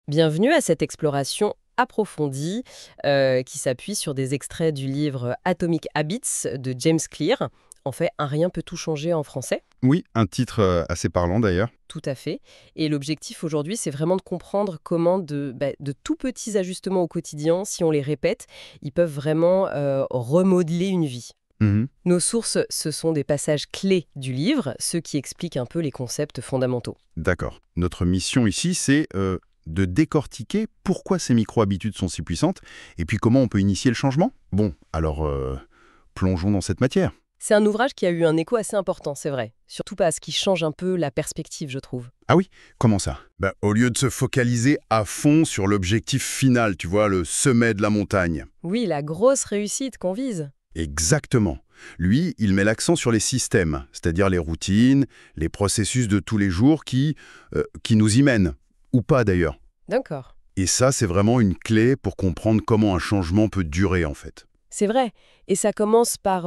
Bienvenue à cette exploration approfondie qui s'appuie sur des extraits du livre Atomic Habits de James Clear. En fait, Un rien peut tout changer en français. Oui, un titre assez parlant d'ailleurs. Tout à fait. Et l'objectif aujourd'hui, c'est vraiment de comprendre comment de tout petits ajustements au quotidien, si on les répète, ils peuvent vraiment remodeler une vie. Mhm. Nos sources, ce sont des passages clés du livre, ceux qui expliquent un peu les concepts fondamentaux. D'accord. Notre mission ici, c'est de décortiquer pourquoi ces micro-habitudes sont si puissantes et puis comment on peut initier le changement. Bon, alors plongeons dans cette matière. C'est un ouvrage qui a eu un écho assez important, c'est vrai. Surtout parce qu'il change un peu la perspective, je trouve. Ah oui, comment ça? Au lieu de se focaliser à fond sur l'objectif final, tu vois, le sommet de la montagne. Oui, la grosse réussite qu'on vise. Exactement. Lui, il met l'accent sur les systèmes, c'est-à-dire les routines, les processus de tous les jours qui nous y mènent, ou pas d'ailleurs. D'accord. Et ça, c'est vraiment une clé pour comprendre comment un changement peut durer, en fait. C'est vrai. Et ça commence par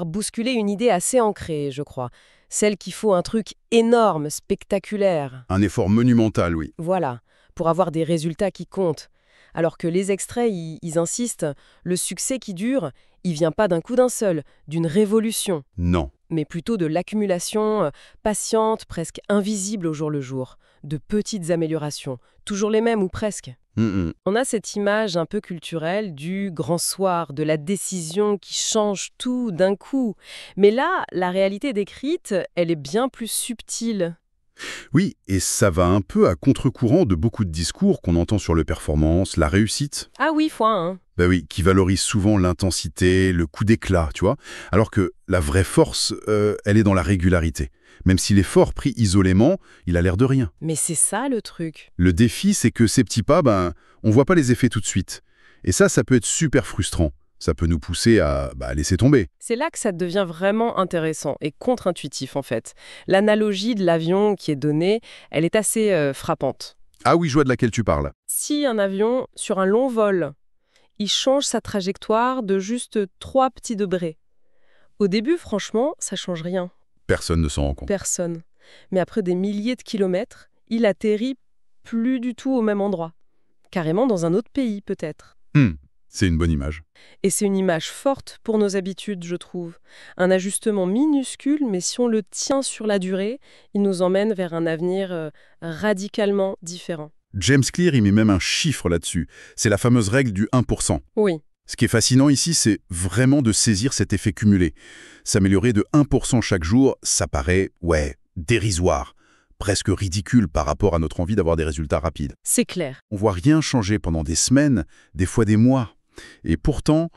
bousculer une idée assez ancrée, je crois. Celle qu'il faut un truc énorme, spectaculaire. Un effort monumental, oui. Voilà, pour avoir des résultats qui comptent. Alors que les extraits, ils insistent, le succès qui dure, il vient pas d'un coup d'un seul, d'une révolution, Non. mais plutôt de l'accumulation patiente, presque invisible au jour le jour, de petites améliorations, toujours les mêmes ou presque. Mm, mm. On a cette image un peu culturelle du grand soir, de la décision qui change tout d'un coup. Mais là, la réalité décrite, elle est bien plus subtile. Oui, et ça va un peu à contre-courant de beaucoup de discours qu'on entend sur le performance, la réussite. Ah oui, fois un. Oui, qui valorisent souvent l'intensité, le coup d'éclat, tu vois. Alors que la vraie force, elle est dans la régularité. Même si l'effort pris isolément, il a l'air de rien. Mais c'est ça le truc. Le défi, c'est que ces petits pas, on voit pas les effets tout de suite. Et ça peut être super frustrant. Ça peut nous pousser à laisser tomber. C'est là que ça devient vraiment intéressant et contre-intuitif en fait. L'analogie de l'avion qui est donnée, elle est assez frappante. Ah oui, je vois de laquelle tu parles. Si un avion, sur un long vol, il change sa trajectoire de juste 3 petits degrés, au début, franchement, ça change rien. Personne ne s'en rend compte. Personne. Mais après des milliers de kilomètres, il atterrit plus du tout au même endroit. Carrément dans un autre pays, peut-être. C'est une bonne image. Et c'est une image forte pour nos habitudes, je trouve. Un ajustement minuscule, mais si on le tient sur la durée, il nous emmène vers un avenir radicalement différent. James Clear, il met même un chiffre là-dessus. C'est la fameuse règle du 1%. Oui, Ce qui est fascinant ici, c'est vraiment de saisir cet effet cumulé. S'améliorer de 1% chaque jour, ça paraît, dérisoire, presque ridicule par rapport à notre envie d'avoir des résultats rapides. c'est clair. On voit rien changer pendant des semaines, des fois des mois. Et pourtant,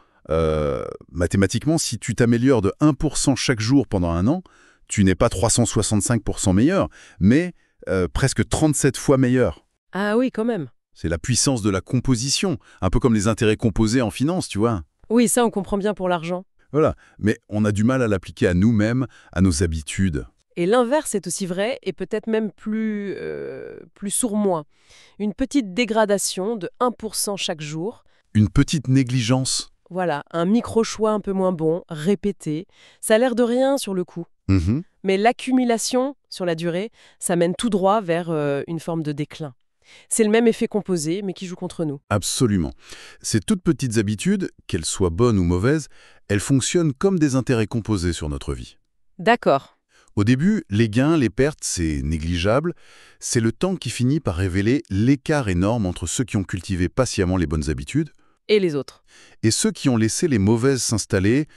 mathématiquement, si tu t'améliores de 1% chaque jour pendant un an, tu n'es pas 365% meilleur, mais presque 37 fois meilleur. Ah oui, quand même. C'est la puissance de la composition, un peu comme les intérêts composés en finance, tu vois. Oui, ça, on comprend bien pour l'argent. Voilà, mais on a du mal à l'appliquer à nous-mêmes, à nos habitudes. Et l'inverse est aussi vrai, et peut-être même plus sournois. Une petite dégradation de 1% chaque jour. Une petite négligence. Voilà, un micro-choix un peu moins bon, répété. Ça a l'air de rien sur le coup. Mhm. Mais l'accumulation, sur la durée, ça mène tout droit vers une forme de déclin. C'est le même effet composé, mais qui joue contre nous. Absolument. Ces toutes petites habitudes, qu'elles soient bonnes ou mauvaises, elles fonctionnent comme des intérêts composés sur notre vie. D'accord. Au début, les gains, les pertes, c'est négligeable. C'est le temps qui finit par révéler l'écart énorme entre ceux qui ont cultivé patiemment les bonnes habitudes Et les autres? et ceux qui ont laissé les mauvaises s'installer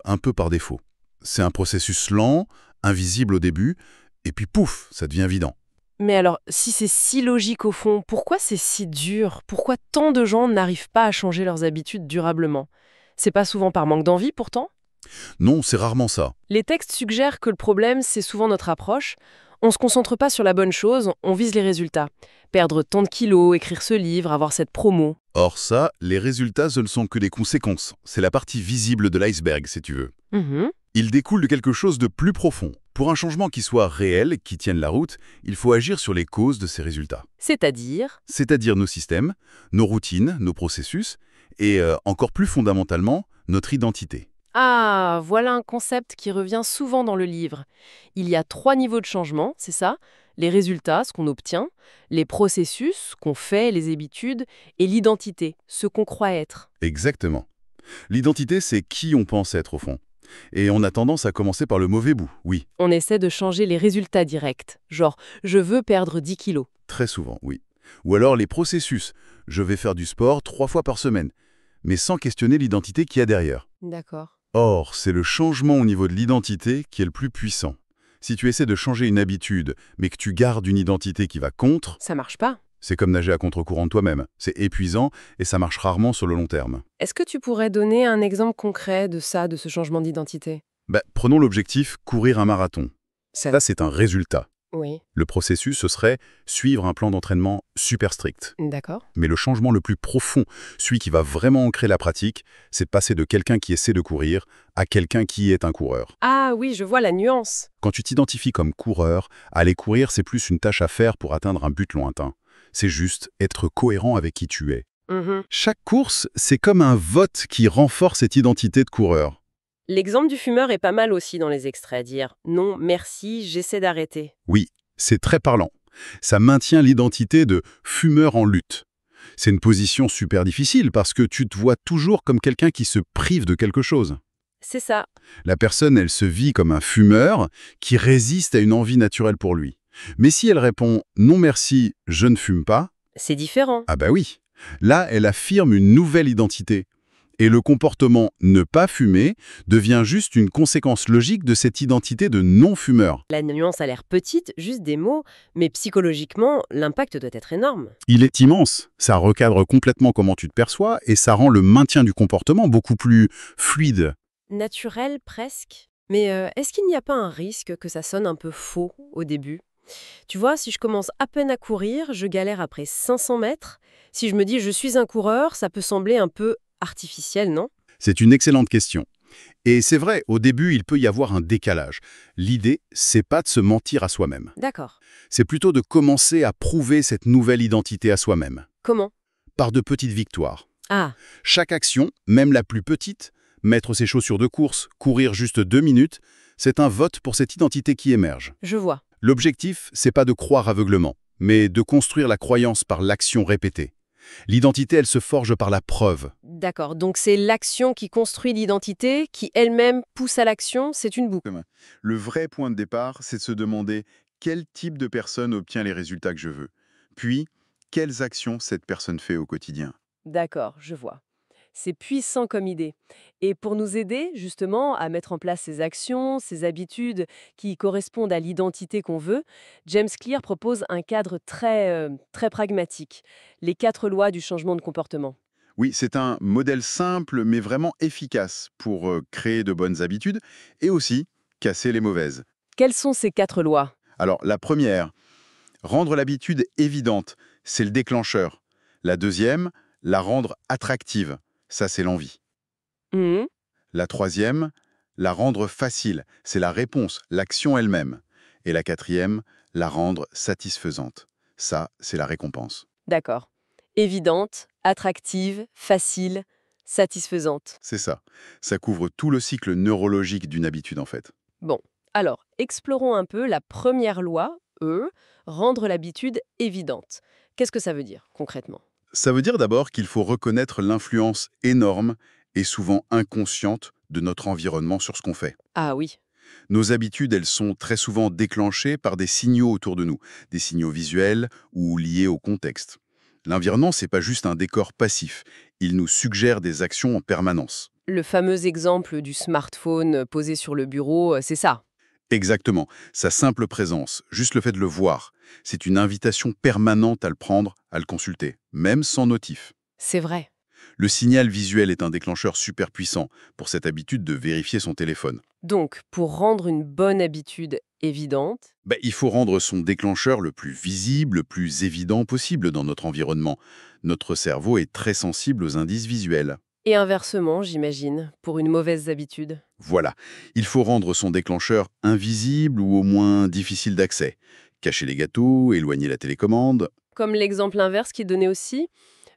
un peu par défaut. C'est un processus lent, invisible au début, et puis pouf, ça devient évident. Mais alors, si c'est si logique au fond, pourquoi c'est si dur? Pourquoi tant de gens n'arrivent pas à changer leurs habitudes durablement? C'est pas souvent par manque d'envie, pourtant? Non, c'est rarement ça. Les textes suggèrent que le problème, c'est souvent notre approche. On se concentre pas sur la bonne chose, on vise les résultats. Perdre tant de kilos, écrire ce livre, avoir cette promo. Or ça, les résultats, ce ne sont que des conséquences. C'est la partie visible de l'iceberg, si tu veux. Mhm. Il découle de quelque chose de plus profond. Pour un changement qui soit réel, qui tienne la route, il faut agir sur les causes de ces résultats. C'est-à-dire? C'est-à-dire nos systèmes, nos routines, nos processus, et encore plus fondamentalement, notre identité. Ah, voilà un concept qui revient souvent dans le livre. Il y a 3 niveaux de changement, c'est ça? Les résultats, ce qu'on obtient, les processus qu'on fait, les habitudes, et l'identité, ce qu'on croit être. Exactement. L'identité, c'est qui on pense être au fond. Et on a tendance à commencer par le mauvais bout, oui, On essaie de changer les résultats directs, genre je veux perdre 10 kilos. très souvent, oui. Ou alors les processus. Je vais faire du sport 3 fois par semaine, mais sans questionner l'identité qu'il y a derrière. D'accord. Or, c'est le changement au niveau de l'identité qui est le plus puissant. Si tu essaies de changer une habitude, mais que tu gardes une identité qui va contre, Ça marche pas. c'est comme nager à contre-courant de toi-même. C'est épuisant et ça marche rarement sur le long terme. Est-ce que tu pourrais donner un exemple concret de ça, de ce changement d'identité? Prenons l'objectif courir un marathon. Ça, Ça, c'est un résultat. oui, Le processus, ce serait suivre un plan d'entraînement super strict. d'accord. Mais le changement le plus profond, celui qui va vraiment ancrer la pratique, c'est de passer de quelqu'un qui essaie de courir à quelqu'un qui est un coureur. Ah oui, je vois la nuance. Quand tu t'identifies comme coureur, aller courir, c'est plus une tâche à faire pour atteindre un but lointain. C'est juste être cohérent avec qui tu es. Mhm. Chaque course, c'est comme un vote qui renforce cette identité de coureur. L'exemple du fumeur est pas mal aussi dans les extraits, dire non, merci, j'essaie d'arrêter. Oui, c'est très parlant. Ça maintient l'identité de fumeur en lutte. C'est une position super difficile parce que tu te vois toujours comme quelqu'un qui se prive de quelque chose. C'est ça. La personne, elle se vit comme un fumeur qui résiste à une envie naturelle pour lui. Mais si elle répond « non merci, je ne fume pas C'est différent. », ah bah oui, là, elle affirme une nouvelle identité. Et le comportement « ne pas fumer » devient juste une conséquence logique de cette identité de non-fumeur. La nuance a l'air petite, juste des mots, mais psychologiquement, l'impact doit être énorme. Il est immense, ça recadre complètement comment tu te perçois et ça rend le maintien du comportement beaucoup plus fluide. Naturel presque. Mais est-ce qu'il n'y a pas un risque que ça sonne un peu faux au début? Tu vois, si je commence à peine à courir, je galère après 500 mètres. Si je me dis je suis un coureur, ça peut sembler un peu artificiel, non? C'est une excellente question. Et c'est vrai, au début, il peut y avoir un décalage. L'idée, c'est pas de se mentir à soi-même. D'accord. C'est plutôt de commencer à prouver cette nouvelle identité à soi-même, Comment? par de petites victoires. Ah, Chaque action, même la plus petite, mettre ses chaussures de course, courir juste 2 minutes, c'est un vote pour cette identité qui émerge. je vois. L'objectif, c'est pas de croire aveuglement, mais de construire la croyance par l'action répétée. L'identité, elle se forge par la preuve. D'accord, donc c'est l'action qui construit l'identité, qui elle-même pousse à l'action, c'est une boucle. Le vrai point de départ, c'est de se demander quel type de personne obtient les résultats que je veux. Puis, quelles actions cette personne fait au quotidien. D'accord, je vois. C'est puissant comme idée. Et pour nous aider justement à mettre en place ces actions, ces habitudes qui correspondent à l'identité qu'on veut, James Clear propose un cadre très pragmatique, les 4 lois du changement de comportement. Oui, c'est un modèle simple mais vraiment efficace pour créer de bonnes habitudes et aussi casser les mauvaises. Quelles sont ces 4 lois? Alors, la première, rendre l'habitude évidente, c'est le déclencheur. La deuxième, la rendre attractive, ça c'est l'envie. Mhm. La troisième, la rendre facile, c'est la réponse, l'action elle-même. Et la quatrième, la rendre satisfaisante, ça c'est la récompense. D'accord. Évidente, attractive, facile, satisfaisante. C'est ça. Ça couvre tout le cycle neurologique d'une habitude en fait. Bon, alors, explorons un peu la première loi, rendre l'habitude évidente. Qu'est-ce que ça veut dire concrètement? Ça veut dire d'abord qu'il faut reconnaître l'influence énorme et souvent inconsciente de notre environnement sur ce qu'on fait. Ah oui, Nos habitudes, elles sont très souvent déclenchées par des signaux autour de nous, des signaux visuels ou liés au contexte. L'environnement, c'est pas juste un décor passif, il nous suggère des actions en permanence. le fameux exemple du smartphone posé sur le bureau, c'est ça. Exactement, sa simple présence, juste le fait de le voir, c'est une invitation permanente à le prendre, à le consulter, même sans notif. C'est vrai. Le signal visuel est un déclencheur super puissant pour cette habitude de vérifier son téléphone. Donc, pour rendre une bonne habitude évidente, Il faut rendre son déclencheur le plus visible, le plus évident possible dans notre environnement. Notre cerveau est très sensible aux indices visuels. et inversement, j'imagine, pour une mauvaise habitude. Voilà, il faut rendre son déclencheur invisible ou au moins difficile d'accès. Cacher les gâteaux, éloigner la télécommande, Comme l'exemple inverse qui donnait aussi,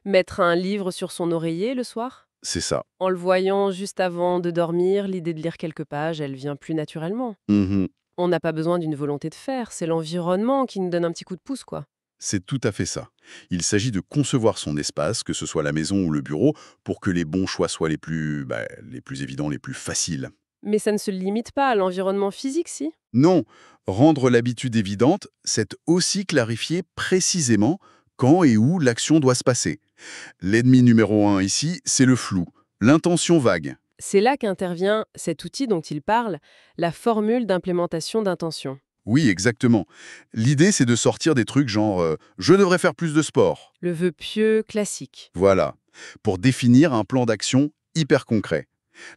mettre un livre sur son oreiller le soir. c'est ça. En le voyant juste avant de dormir, l'idée de lire quelques pages, elle vient plus naturellement. Mhm. On n'a pas besoin d'une volonté de faire, c'est l'environnement qui nous donne un petit coup de pouce, quoi. C'est tout à fait ça. Il s'agit de concevoir son espace, que ce soit la maison ou le bureau, pour que les bons choix soient les plus évidents, les plus faciles. Mais ça ne se limite pas à l'environnement physique, si? Non, rendre l'habitude évidente, c'est aussi clarifier précisément quand et où l'action doit se passer. L'ennemi numéro un ici, c'est le flou, l'intention vague. C'est là qu'intervient cet outil dont il parle, la formule d'implémentation d'intention. Oui, exactement. L'idée, c'est de sortir des trucs genre je devrais faire plus de sport ». Le vœu pieux classique. Voilà, pour définir un plan d'action hyper concret.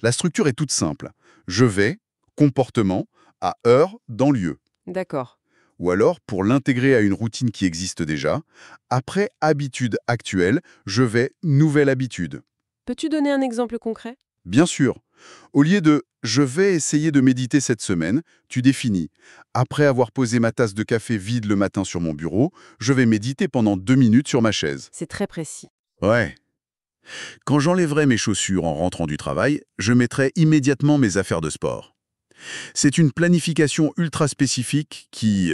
La structure est toute simple. Je vais, comportement, à heure, dans lieu. D'accord. Ou alors, pour l'intégrer à une routine qui existe déjà, après habitude actuelle, je vais nouvelle habitude. Peux-tu donner un exemple concret? Bien sûr, au lieu de je vais essayer de méditer cette semaine, tu définis après avoir posé ma tasse de café vide le matin sur mon bureau, je vais méditer pendant 2 minutes sur ma chaise. C'est très précis. Ouais. Quand j'enlèverai mes chaussures en rentrant du travail, je mettrai immédiatement mes affaires de sport. C'est une planification ultra spécifique qui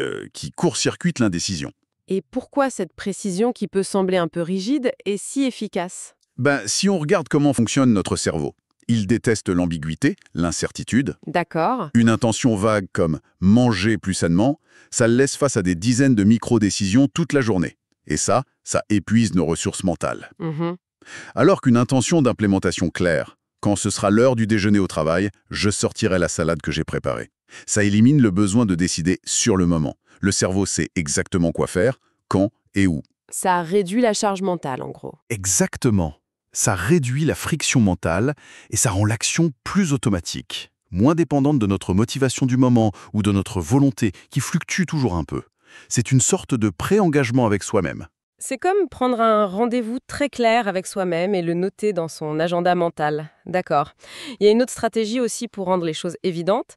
court-circuite l'indécision. Et pourquoi cette précision qui peut sembler un peu rigide est si efficace? Si on regarde comment fonctionne notre cerveau, il déteste l'ambiguïté, l'incertitude. D'accord. Une intention vague comme manger plus sainement, ça le laisse face à des dizaines de micro-décisions toute la journée. Et ça épuise nos ressources mentales. Mhm. Alors qu'une intention d'implémentation claire, quand ce sera l'heure du déjeuner au travail, je sortirai la salade que j'ai préparée. Ça élimine le besoin de décider sur le moment. Le cerveau sait exactement quoi faire, quand et où. Ça réduit la charge mentale, en gros. Exactement. Ça réduit la friction mentale et ça rend l'action plus automatique, moins dépendante de notre motivation du moment ou de notre volonté qui fluctue toujours un peu. C'est une sorte de pré-engagement avec soi-même. C'est comme prendre un rendez-vous très clair avec soi-même et le noter dans son agenda mental. D'accord. Il y a une autre stratégie aussi pour rendre les choses évidentes.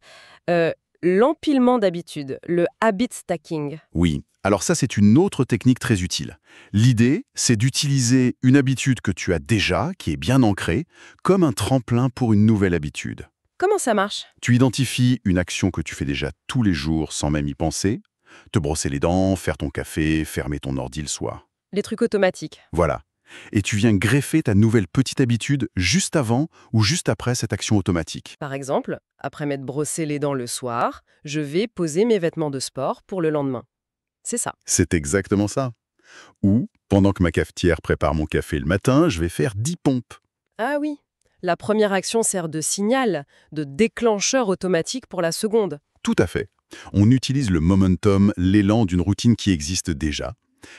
L'empilement d'habitudes, le habit stacking. Oui, alors ça c'est une autre technique très utile. L'idée, c'est d'utiliser une habitude que tu as déjà, qui est bien ancrée, comme un tremplin pour une nouvelle habitude. Comment ça marche? Tu identifies une action que tu fais déjà tous les jours sans même y penser, te brosser les dents, faire ton café, fermer ton ordi le soir. Les trucs automatiques. Voilà. Et tu viens greffer ta nouvelle petite habitude juste avant ou juste après cette action automatique. Par exemple, après m'être brossé les dents le soir, je vais poser mes vêtements de sport pour le lendemain. C'est ça. C'est exactement ça. Ou, pendant que ma cafetière prépare mon café le matin, je vais faire 10 pompes. Ah oui. La première action sert de signal, de déclencheur automatique pour la seconde. Tout à fait. On utilise le momentum, l'élan d'une routine qui existe déjà.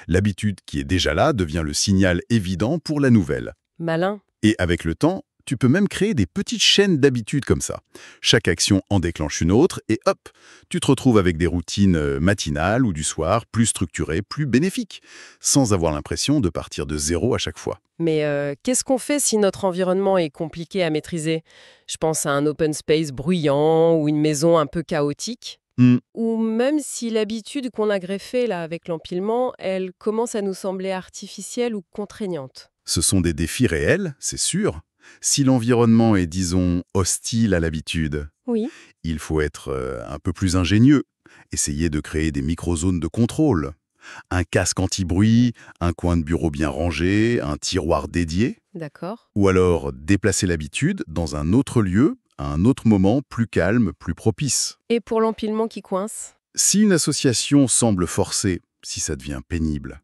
L'habitude qui est déjà là devient le signal évident pour la nouvelle. Malin. Et avec le temps, tu peux même créer des petites chaînes d'habitudes comme ça. Chaque action en déclenche une autre et hop, tu te retrouves avec des routines matinales ou du soir plus structurées, plus bénéfiques, sans avoir l'impression de partir de zéro à chaque fois. Mais qu'est-ce qu'on fait si notre environnement est compliqué à maîtriser? Je pense à un open space bruyant ou une maison un peu chaotique. Ou même si l'habitude qu'on a greffée là, avec l'empilement, elle commence à nous sembler artificielle ou contraignante. Ce sont des défis réels, c'est sûr. Si l'environnement est, disons, hostile à l'habitude, Oui. il faut être un peu plus ingénieux. Essayer de créer des micro-zones de contrôle. Un casque anti-bruit, un coin de bureau bien rangé, un tiroir dédié. D'accord. Ou alors déplacer l'habitude dans un autre lieu, à un autre moment plus calme, plus propice. Et pour l'empilement qui coince? Si une association semble forcée, si ça devient pénible,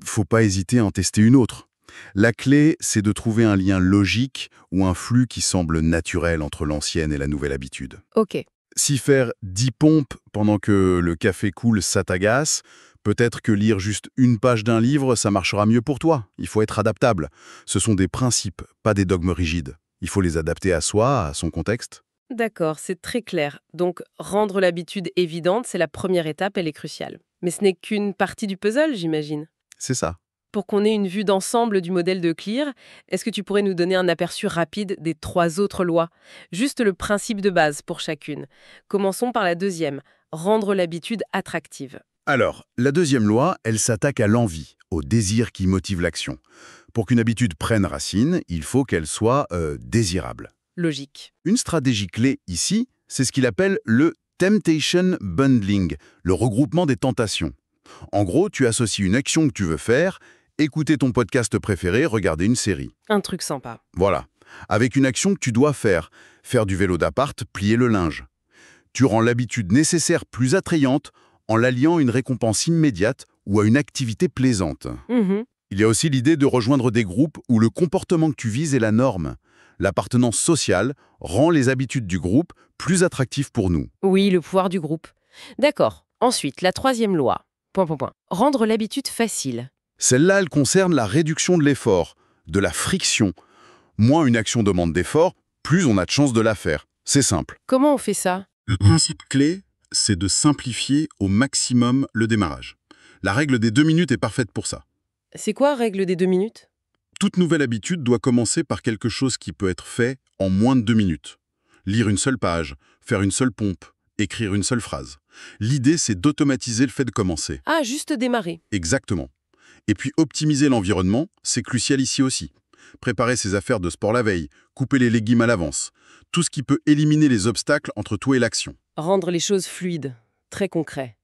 faut pas hésiter à en tester une autre. La clé, c'est de trouver un lien logique ou un flux qui semble naturel entre l'ancienne et la nouvelle habitude. Ok. Si faire 10 pompes pendant que le café coule, ça t'agace, peut-être que lire juste une page d'un livre, ça marchera mieux pour toi. Il faut être adaptable. Ce sont des principes, pas des dogmes rigides. Il faut les adapter à soi, à son contexte. D'accord, c'est très clair. Donc, rendre l'habitude évidente, c'est la première étape, elle est cruciale. Mais ce n'est qu'une partie du puzzle, j'imagine. C'est ça. Pour qu'on ait une vue d'ensemble du modèle de Clear, est-ce que tu pourrais nous donner un aperçu rapide des 3 autres lois? Juste le principe de base pour chacune. Commençons par la deuxième, rendre l'habitude attractive. Alors, la deuxième loi, elle s'attaque à l'envie, au désir qui motive l'action. Pour qu'une habitude prenne racine, il faut qu'elle soit désirable. Logique. Une stratégie clé ici, c'est ce qu'il appelle le Temptation Bundling, le regroupement des tentations. En gros, tu associes une action que tu veux faire, écouter ton podcast préféré, regarder une série. Un truc sympa. Voilà. Avec une action que tu dois faire du vélo d'appart, plier le linge. Tu rends l'habitude nécessaire plus attrayante en l'alliant à une récompense immédiate ou à une activité plaisante. Mhm. Il y a aussi l'idée de rejoindre des groupes où le comportement que tu vises est la norme. L'appartenance sociale rend les habitudes du groupe plus attractives pour nous. Oui, le pouvoir du groupe. D'accord. Ensuite, la troisième loi. ... Rendre l'habitude facile. Celle-là, elle concerne la réduction de l'effort, de la friction. Moins une action demande d'effort, plus on a de chances de la faire. C'est simple. Comment on fait ça? Le principe clé, c'est de simplifier au maximum le démarrage. La règle des 2 minutes est parfaite pour ça. C'est quoi, règle des 2 minutes? Toute nouvelle habitude doit commencer par quelque chose qui peut être fait en moins de 2 minutes. Lire une seule page, faire une seule pompe, écrire une seule phrase. L'idée, c'est d'automatiser le fait de commencer. Ah, juste démarrer. Exactement. Et puis optimiser l'environnement, c'est crucial ici aussi. Préparer ses affaires de sport la veille, couper les légumes à l'avance. Tout ce qui peut éliminer les obstacles entre toi et l'action. Rendre les choses fluides. Très concret.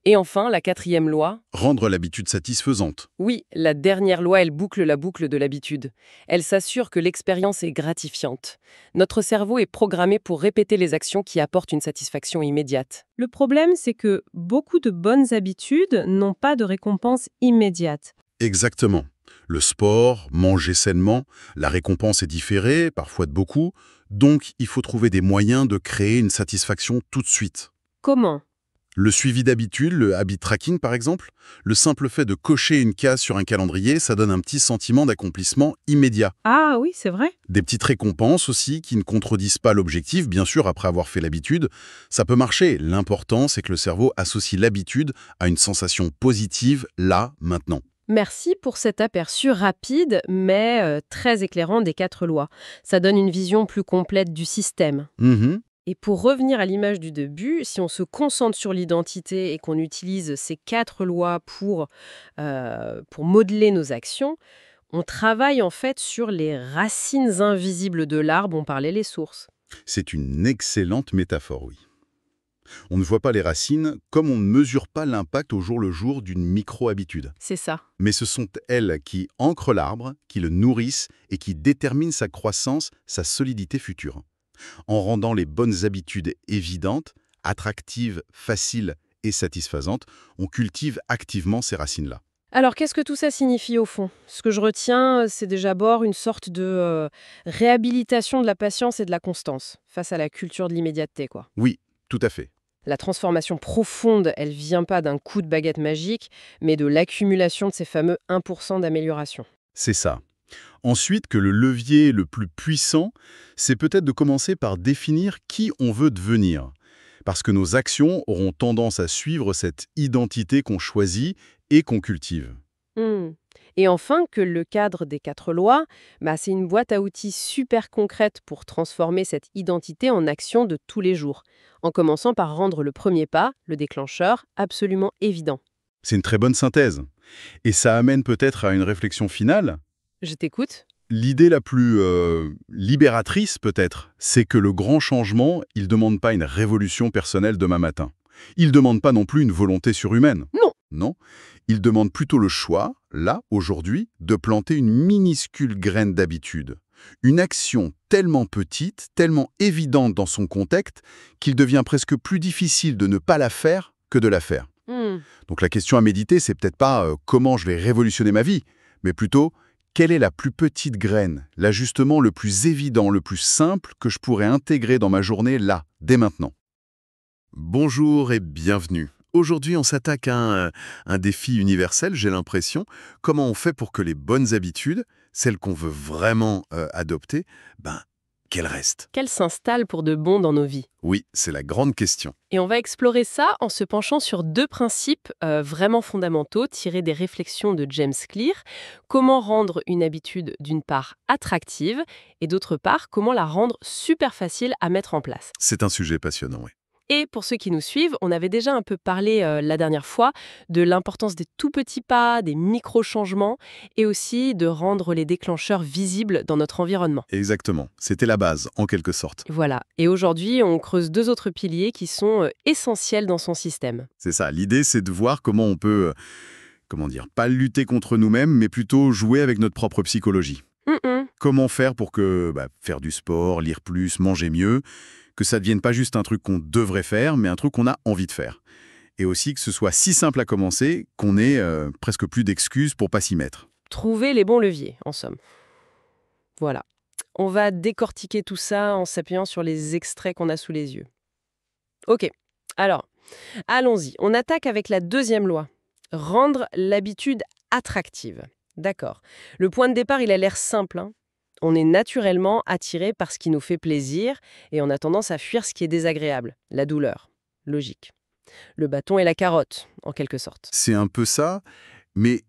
Et enfin, la quatrième loi. Rendre l'habitude satisfaisante. Oui, la dernière loi, elle boucle la boucle de l'habitude. Elle s'assure que l'expérience est gratifiante. Notre cerveau est programmé pour répéter les actions qui apportent une satisfaction immédiate. Le problème, c'est que beaucoup de bonnes habitudes n'ont pas de récompense immédiate. Exactement. Le sport, manger sainement, la récompense est différée, parfois de beaucoup, donc il faut trouver des moyens de créer une satisfaction tout de suite. Comment? Le suivi d'habitude, le habit tracking par exemple, le simple fait de cocher une case sur un calendrier, ça donne un petit sentiment d'accomplissement immédiat. Ah oui, c'est vrai. Des petites récompenses aussi qui ne contredisent pas l'objectif, bien sûr, après avoir fait l'habitude. Ça peut marcher. L'important, c'est que le cerveau associe l'habitude à une sensation positive, là, maintenant. Merci pour cet aperçu rapide, mais très éclairant des 4 lois. Ça donne une vision plus complète du système. Mhm. Et pour revenir à l'image du début, si on se concentre sur l'identité et qu'on utilise ces 4 lois pour modeler nos actions, on travaille en fait sur les racines invisibles de l'arbre, on parlait les sources. C'est une excellente métaphore, oui. On ne voit pas les racines comme on ne mesure pas l'impact au jour le jour d'une micro-habitude. C'est ça. Mais ce sont elles qui ancrent l'arbre, qui le nourrissent et qui déterminent sa croissance, sa solidité future. En rendant les bonnes habitudes évidentes, attractives, faciles et satisfaisantes, on cultive activement ces racines-là. Alors, qu'est-ce que tout ça signifie au fond? Ce que je retiens, c'est d'abord une sorte de réhabilitation de la patience et de la constance face à la culture de l'immédiateté, quoi. Oui, tout à fait. La transformation profonde, elle vient pas d'un coup de baguette magique, mais de l'accumulation de ces fameux 1% d'amélioration. C'est ça. Ensuite, que le levier le plus puissant, c'est peut-être de commencer par définir qui on veut devenir. Parce que nos actions auront tendance à suivre cette identité qu'on choisit et qu'on cultive. Et enfin, que le cadre des 4 lois, c'est une boîte à outils super concrète pour transformer cette identité en action de tous les jours, en commençant par rendre le premier pas, le déclencheur, absolument évident. C'est une très bonne synthèse. Et ça amène peut-être à une réflexion finale. Je t'écoute. L'idée la plus libératrice, peut-être, c'est que le grand changement, il ne demande pas une révolution personnelle demain matin. Il ne demande pas non plus une volonté surhumaine. Non. Non. Il demande plutôt le choix, là, aujourd'hui, de planter une minuscule graine d'habitude. Une action tellement petite, tellement évidente dans son contexte, qu'il devient presque plus difficile de ne pas la faire que de la faire. Donc la question à méditer, c'est peut-être pas comment je vais révolutionner ma vie, mais plutôt quelle est la plus petite graine, l'ajustement le plus évident, le plus simple que je pourrais intégrer dans ma journée là, dès maintenant. Bonjour et bienvenue. Aujourd'hui, on s'attaque à un défi universel, j'ai l'impression. Comment on fait pour que les bonnes habitudes, celles qu'on veut vraiment adopter, qu'elles restent? Qu'elle s'installe pour de bon dans nos vies. Oui, c'est la grande question. Et on va explorer ça en se penchant sur 2 principes vraiment fondamentaux tirés des réflexions de James Clear. Comment rendre une habitude, d'une part, attractive et d'autre part, comment la rendre super facile à mettre en place. C'est un sujet passionnant, oui. Et pour ceux qui nous suivent, on avait déjà un peu parlé la dernière fois de l'importance des tout petits pas, des micro-changements et aussi de rendre les déclencheurs visibles dans notre environnement. Exactement. C'était la base, en quelque sorte. Voilà. Et aujourd'hui, on creuse 2 autres piliers qui sont essentiels dans son système. C'est ça. L'idée, c'est de voir comment on peut, comment dire, pas lutter contre nous-mêmes, mais plutôt jouer avec notre propre psychologie. Mhm. Comment faire pour que faire du sport, lire plus, manger mieux, que ça ne devienne pas juste un truc qu'on devrait faire, mais un truc qu'on a envie de faire. Et aussi que ce soit si simple à commencer qu'on ait presque plus d'excuses pour pas s'y mettre. Trouver les bons leviers, en somme. Voilà. On va décortiquer tout ça en s'appuyant sur les extraits qu'on a sous les yeux. Ok. Alors, allons-y. On attaque avec la deuxième loi. Rendre l'habitude attractive. D'accord. Le point de départ, il a l'air simple, hein. On est naturellement attiré par ce qui nous fait plaisir et on a tendance à fuir ce qui est désagréable, la douleur. Logique. Le bâton et la carotte, en quelque sorte. C'est un peu ça, mais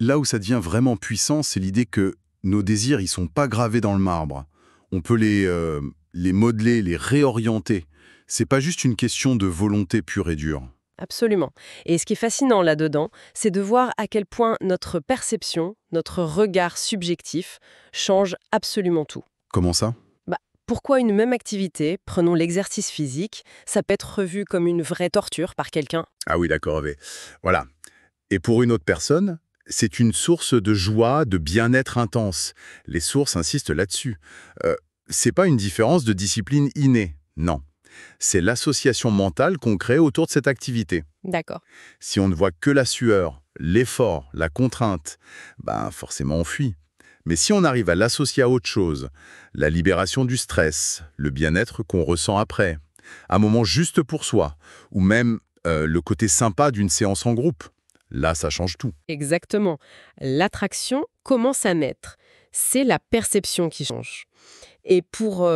là où ça devient vraiment puissant, c'est l'idée que nos désirs, ils sont pas gravés dans le marbre. On peut les modeler, les réorienter. C'est pas juste une question de volonté pure et dure. Absolument. Et ce qui est fascinant là-dedans, c'est de voir à quel point notre perception, notre regard subjectif, change absolument tout. Comment ça? Pourquoi une même activité, prenons l'exercice physique, ça peut être revu comme une vraie torture par quelqu'un? Ah oui, d'accord, mais voilà. Et pour une autre personne, c'est une source de joie, de bien-être intense. Les sources insistent là-dessus. C'est pas une différence de discipline innée, non. C'est l'association mentale qu'on crée autour de cette activité. D'accord. Si on ne voit que la sueur, l'effort, la contrainte, forcément on fuit. Mais si on arrive à l'associer à autre chose, la libération du stress, le bien-être qu'on ressent après, un moment juste pour soi, ou même le côté sympa d'une séance en groupe, là ça change tout. Exactement. L'attraction commence à naître. C'est la perception qui change. Et pour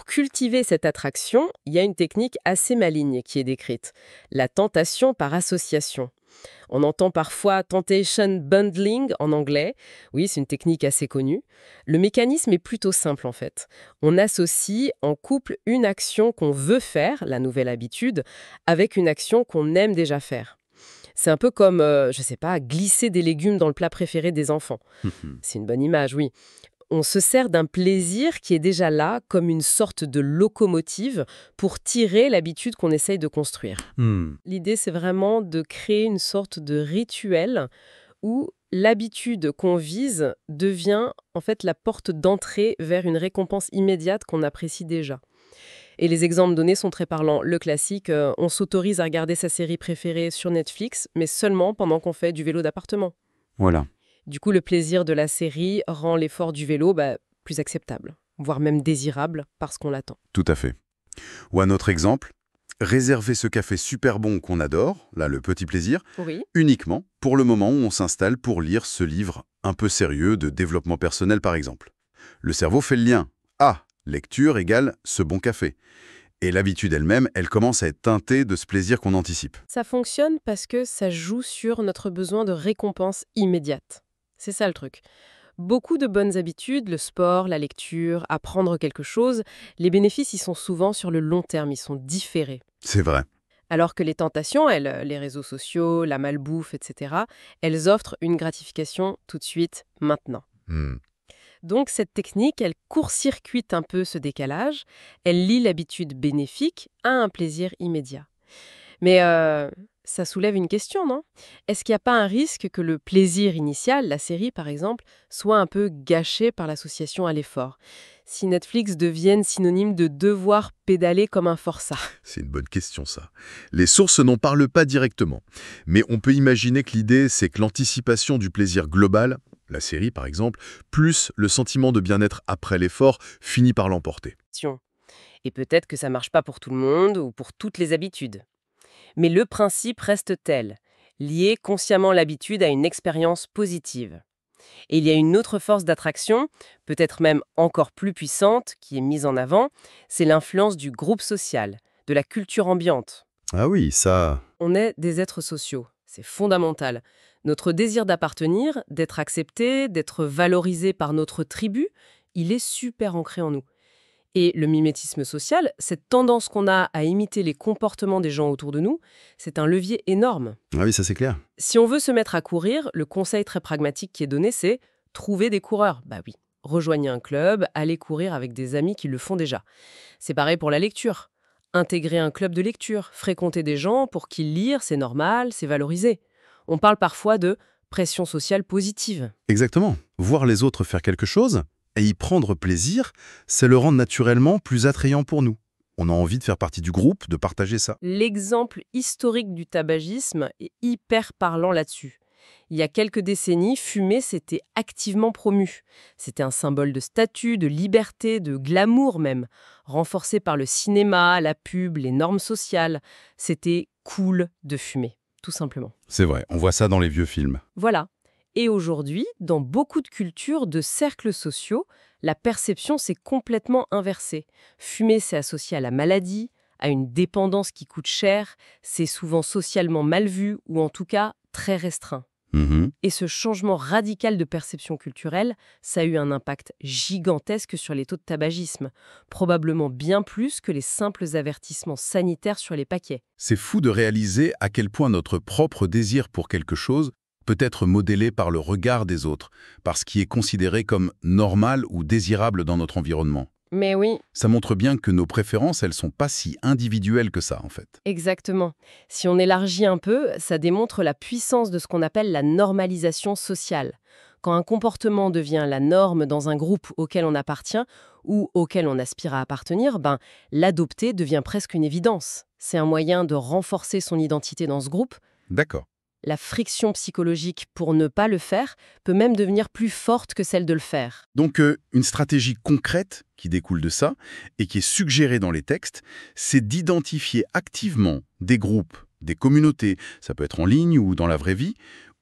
cultiver cette attraction, il y a une technique assez maligne qui est décrite. La tentation par association. On entend parfois temptation bundling en anglais. Oui, c'est une technique assez connue. Le mécanisme est plutôt simple en fait. On associe en couple une action qu'on veut faire, la nouvelle habitude, avec une action qu'on aime déjà faire. C'est un peu comme, je sais pas, glisser des légumes dans le plat préféré des enfants. C'est une bonne image, oui. On se sert d'un plaisir qui est déjà là, comme une sorte de locomotive, pour tirer l'habitude qu'on essaye de construire. L'idée, c'est vraiment de créer une sorte de rituel où l'habitude qu'on vise devient en fait la porte d'entrée vers une récompense immédiate qu'on apprécie déjà. Et les exemples donnés sont très parlants. Le classique, on s'autorise à regarder sa série préférée sur Netflix, mais seulement pendant qu'on fait du vélo d'appartement. Voilà. Du coup, le plaisir de la série rend l'effort du vélo plus acceptable, voire même désirable parce qu'on l'attend. Tout à fait. Ou un autre exemple, réserver ce café super bon qu'on adore, là le petit plaisir, Oui. uniquement pour le moment où on s'installe pour lire ce livre un peu sérieux de développement personnel par exemple. Le cerveau fait le lien. Ah, lecture égale ce bon café. Et l'habitude elle-même, elle commence à être teintée de ce plaisir qu'on anticipe. Ça fonctionne parce que ça joue sur notre besoin de récompense immédiate. C'est ça le truc. Beaucoup de bonnes habitudes, le sport, la lecture, apprendre quelque chose, les bénéfices, ils sont souvent sur le long terme, ils sont différés. C'est vrai. Alors que les tentations, elles, les réseaux sociaux, la malbouffe, etc., elles offrent une gratification tout de suite, maintenant. Donc cette technique, elle court-circuite un peu ce décalage, elle lie l'habitude bénéfique à un plaisir immédiat. Mais ça soulève une question, non? Est-ce qu'il n'y a pas un risque que le plaisir initial, la série par exemple, soit un peu gâché par l'association à l'effort? Si Netflix devienne synonyme de devoir pédaler comme un forçat. C'est une bonne question, ça. Les sources n'en parlent pas directement. Mais on peut imaginer que l'idée, c'est que l'anticipation du plaisir global, la série par exemple, plus le sentiment de bien-être après l'effort, finit par l'emporter. Et peut-être que ça marche pas pour tout le monde ou pour toutes les habitudes. Mais le principe reste tel, lier consciemment l'habitude à une expérience positive. Et il y a une autre force d'attraction, peut-être même encore plus puissante, qui est mise en avant, c'est l'influence du groupe social, de la culture ambiante. Ah oui, ça... On est des êtres sociaux, c'est fondamental. Notre désir d'appartenir, d'être accepté, d'être valorisé par notre tribu, il est super ancré en nous. Et le mimétisme social, cette tendance qu'on a à imiter les comportements des gens autour de nous, c'est un levier énorme. Ah oui, ça c'est clair. Si on veut se mettre à courir, le conseil très pragmatique qui est donné, c'est trouver des coureurs. Bah oui, rejoignez un club, allez courir avec des amis qui le font déjà. C'est pareil pour la lecture. Intégrer un club de lecture, fréquenter des gens pour qui lire, c'est normal, c'est valorisé. On parle parfois de pression sociale positive. Exactement. Voir les autres faire quelque chose et y prendre plaisir, c'est le rendre naturellement plus attrayant pour nous. On a envie de faire partie du groupe, de partager ça. L'exemple historique du tabagisme est hyper parlant là-dessus. Il y a quelques décennies, fumer s'était activement promu. C'était un symbole de statut, de liberté, de glamour même, renforcé par le cinéma, la pub, les normes sociales. C'était cool de fumer, tout simplement. C'est vrai, on voit ça dans les vieux films. Voilà. Et aujourd'hui, dans beaucoup de cultures, de cercles sociaux, la perception s'est complètement inversée. Fumer, c'est associé à la maladie, à une dépendance qui coûte cher, c'est souvent socialement mal vu ou en tout cas très restreint. Mhm. Et ce changement radical de perception culturelle, ça a eu un impact gigantesque sur les taux de tabagisme, probablement bien plus que les simples avertissements sanitaires sur les paquets. C'est fou de réaliser à quel point notre propre désir pour quelque chose peut être modélé par le regard des autres, par ce qui est considéré comme normal ou désirable dans notre environnement. Mais oui, Ça montre bien que nos préférences, elles sont pas si individuelles que ça, en fait. exactement. Si on élargit un peu, ça démontre la puissance de ce qu'on appelle la normalisation sociale. Quand un comportement devient la norme dans un groupe auquel on appartient ou auquel on aspire à appartenir, l'adopter devient presque une évidence. C'est un moyen de renforcer son identité dans ce groupe. D'accord. La friction psychologique pour ne pas le faire peut même devenir plus forte que celle de le faire. Donc, une stratégie concrète qui découle de ça et qui est suggérée dans les textes, c'est d'identifier activement des groupes, des communautés, ça peut être en ligne ou dans la vraie vie,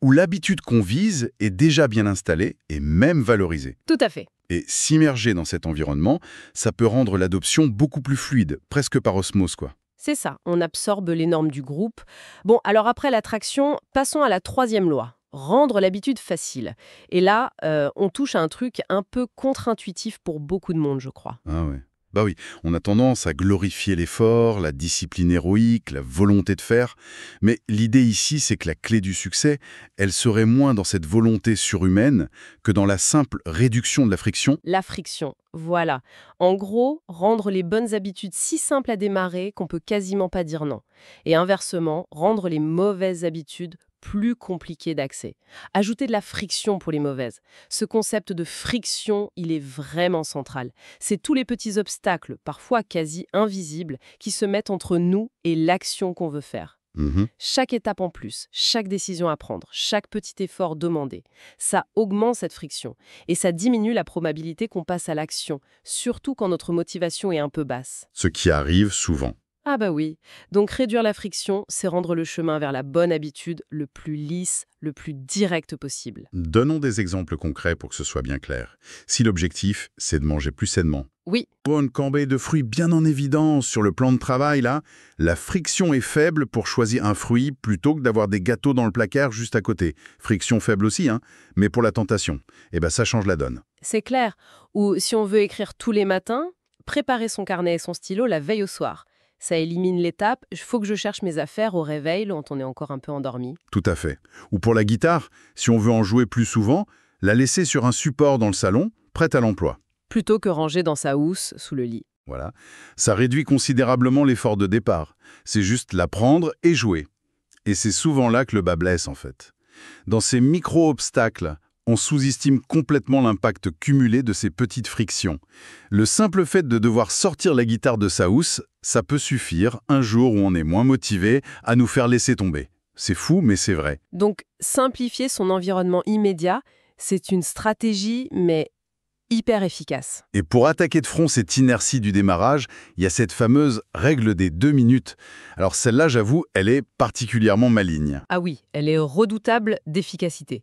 où l'habitude qu'on vise est déjà bien installée et même valorisée. Tout à fait. Et s'immerger dans cet environnement, ça peut rendre l'adoption beaucoup plus fluide, presque par osmose, quoi. C'est ça, on absorbe les normes du groupe. Bon, alors après l'attraction, passons à la troisième loi. Rendre l'habitude facile. Et là, on touche à un truc un peu contre-intuitif pour beaucoup de monde, je crois. Ah ouais. Bah oui, on a tendance à glorifier l'effort, la discipline héroïque, la volonté de faire. Mais l'idée ici, c'est que la clé du succès, elle serait moins dans cette volonté surhumaine que dans la simple réduction de la friction. La friction, voilà. En gros, rendre les bonnes habitudes si simples à démarrer qu'on peut quasiment pas dire non. Et inversement, rendre les mauvaises habitudes plus compliquées d'accès. Ajouter de la friction pour les mauvaises. Ce concept de friction, il est vraiment central. C'est tous les petits obstacles, parfois quasi invisibles, qui se mettent entre nous et l'action qu'on veut faire. Mhm. Chaque étape en plus, chaque décision à prendre, chaque petit effort demandé, ça augmente cette friction et ça diminue la probabilité qu'on passe à l'action, surtout quand notre motivation est un peu basse. Ce qui arrive souvent. Ah bah oui, donc réduire la friction, c'est rendre le chemin vers la bonne habitude le plus lisse, le plus direct possible. Donnons des exemples concrets pour que ce soit bien clair. Si l'objectif, c'est de manger plus sainement. Oui, Pour une corbeille de fruits bien en évidence sur le plan de travail, là, la friction est faible pour choisir un fruit plutôt que d'avoir des gâteaux dans le placard juste à côté. Friction faible aussi, hein, mais pour la tentation. Ça change la donne. c'est clair. Ou si on veut écrire tous les matins, préparer son carnet et son stylo la veille au soir. Ça élimine l'étape, il faut que je cherche mes affaires au réveil quand on est encore un peu endormi. Tout à fait. Ou pour la guitare, si on veut en jouer plus souvent, la laisser sur un support dans le salon, prête à l'emploi. Plutôt que ranger dans sa housse sous le lit. Voilà. Ça réduit considérablement l'effort de départ. C'est juste la prendre et jouer. Et c'est souvent là que le bas blesse, en fait. Dans ces micro-obstacles, on sous-estime complètement l'impact cumulé de ces petites frictions. Le simple fait de devoir sortir la guitare de sa housse, ça peut suffire, un jour où on est moins motivé, à nous faire laisser tomber. C'est fou, mais c'est vrai. Donc, simplifier son environnement immédiat, c'est une stratégie, mais hyper efficace. Et pour attaquer de front cette inertie du démarrage, il y a cette fameuse règle des 2 minutes. Alors celle-là, j'avoue, elle est particulièrement maligne. Ah oui, elle est redoutable d'efficacité.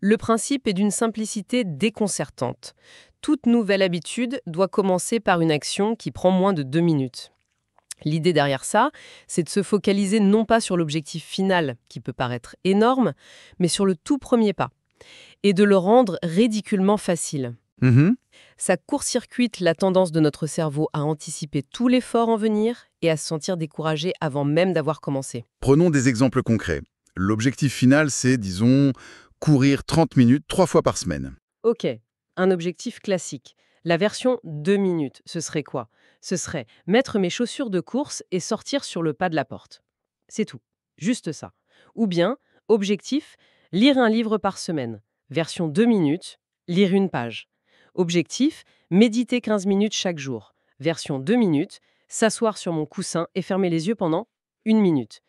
Le principe est d'une simplicité déconcertante. Toute nouvelle habitude doit commencer par une action qui prend moins de 2 minutes. L'idée derrière ça, c'est de se focaliser non pas sur l'objectif final, qui peut paraître énorme, mais sur le tout premier pas, et de le rendre ridiculement facile. Ça court-circuite la tendance de notre cerveau à anticiper tout l'effort en venir et à se sentir découragé avant même d'avoir commencé. Prenons des exemples concrets. L'objectif final, c'est, disons, courir 30 minutes 3 fois par semaine. Ok, un objectif classique. La version 2 minutes, ce serait quoi? Ce serait mettre mes chaussures de course et sortir sur le pas de la porte. C'est tout. Juste ça. Ou bien, objectif, lire un livre par semaine. Version 2 minutes, lire une page. Objectif, méditer 15 minutes chaque jour. Version 2 minutes, s'asseoir sur mon coussin et fermer les yeux pendant 1 minute.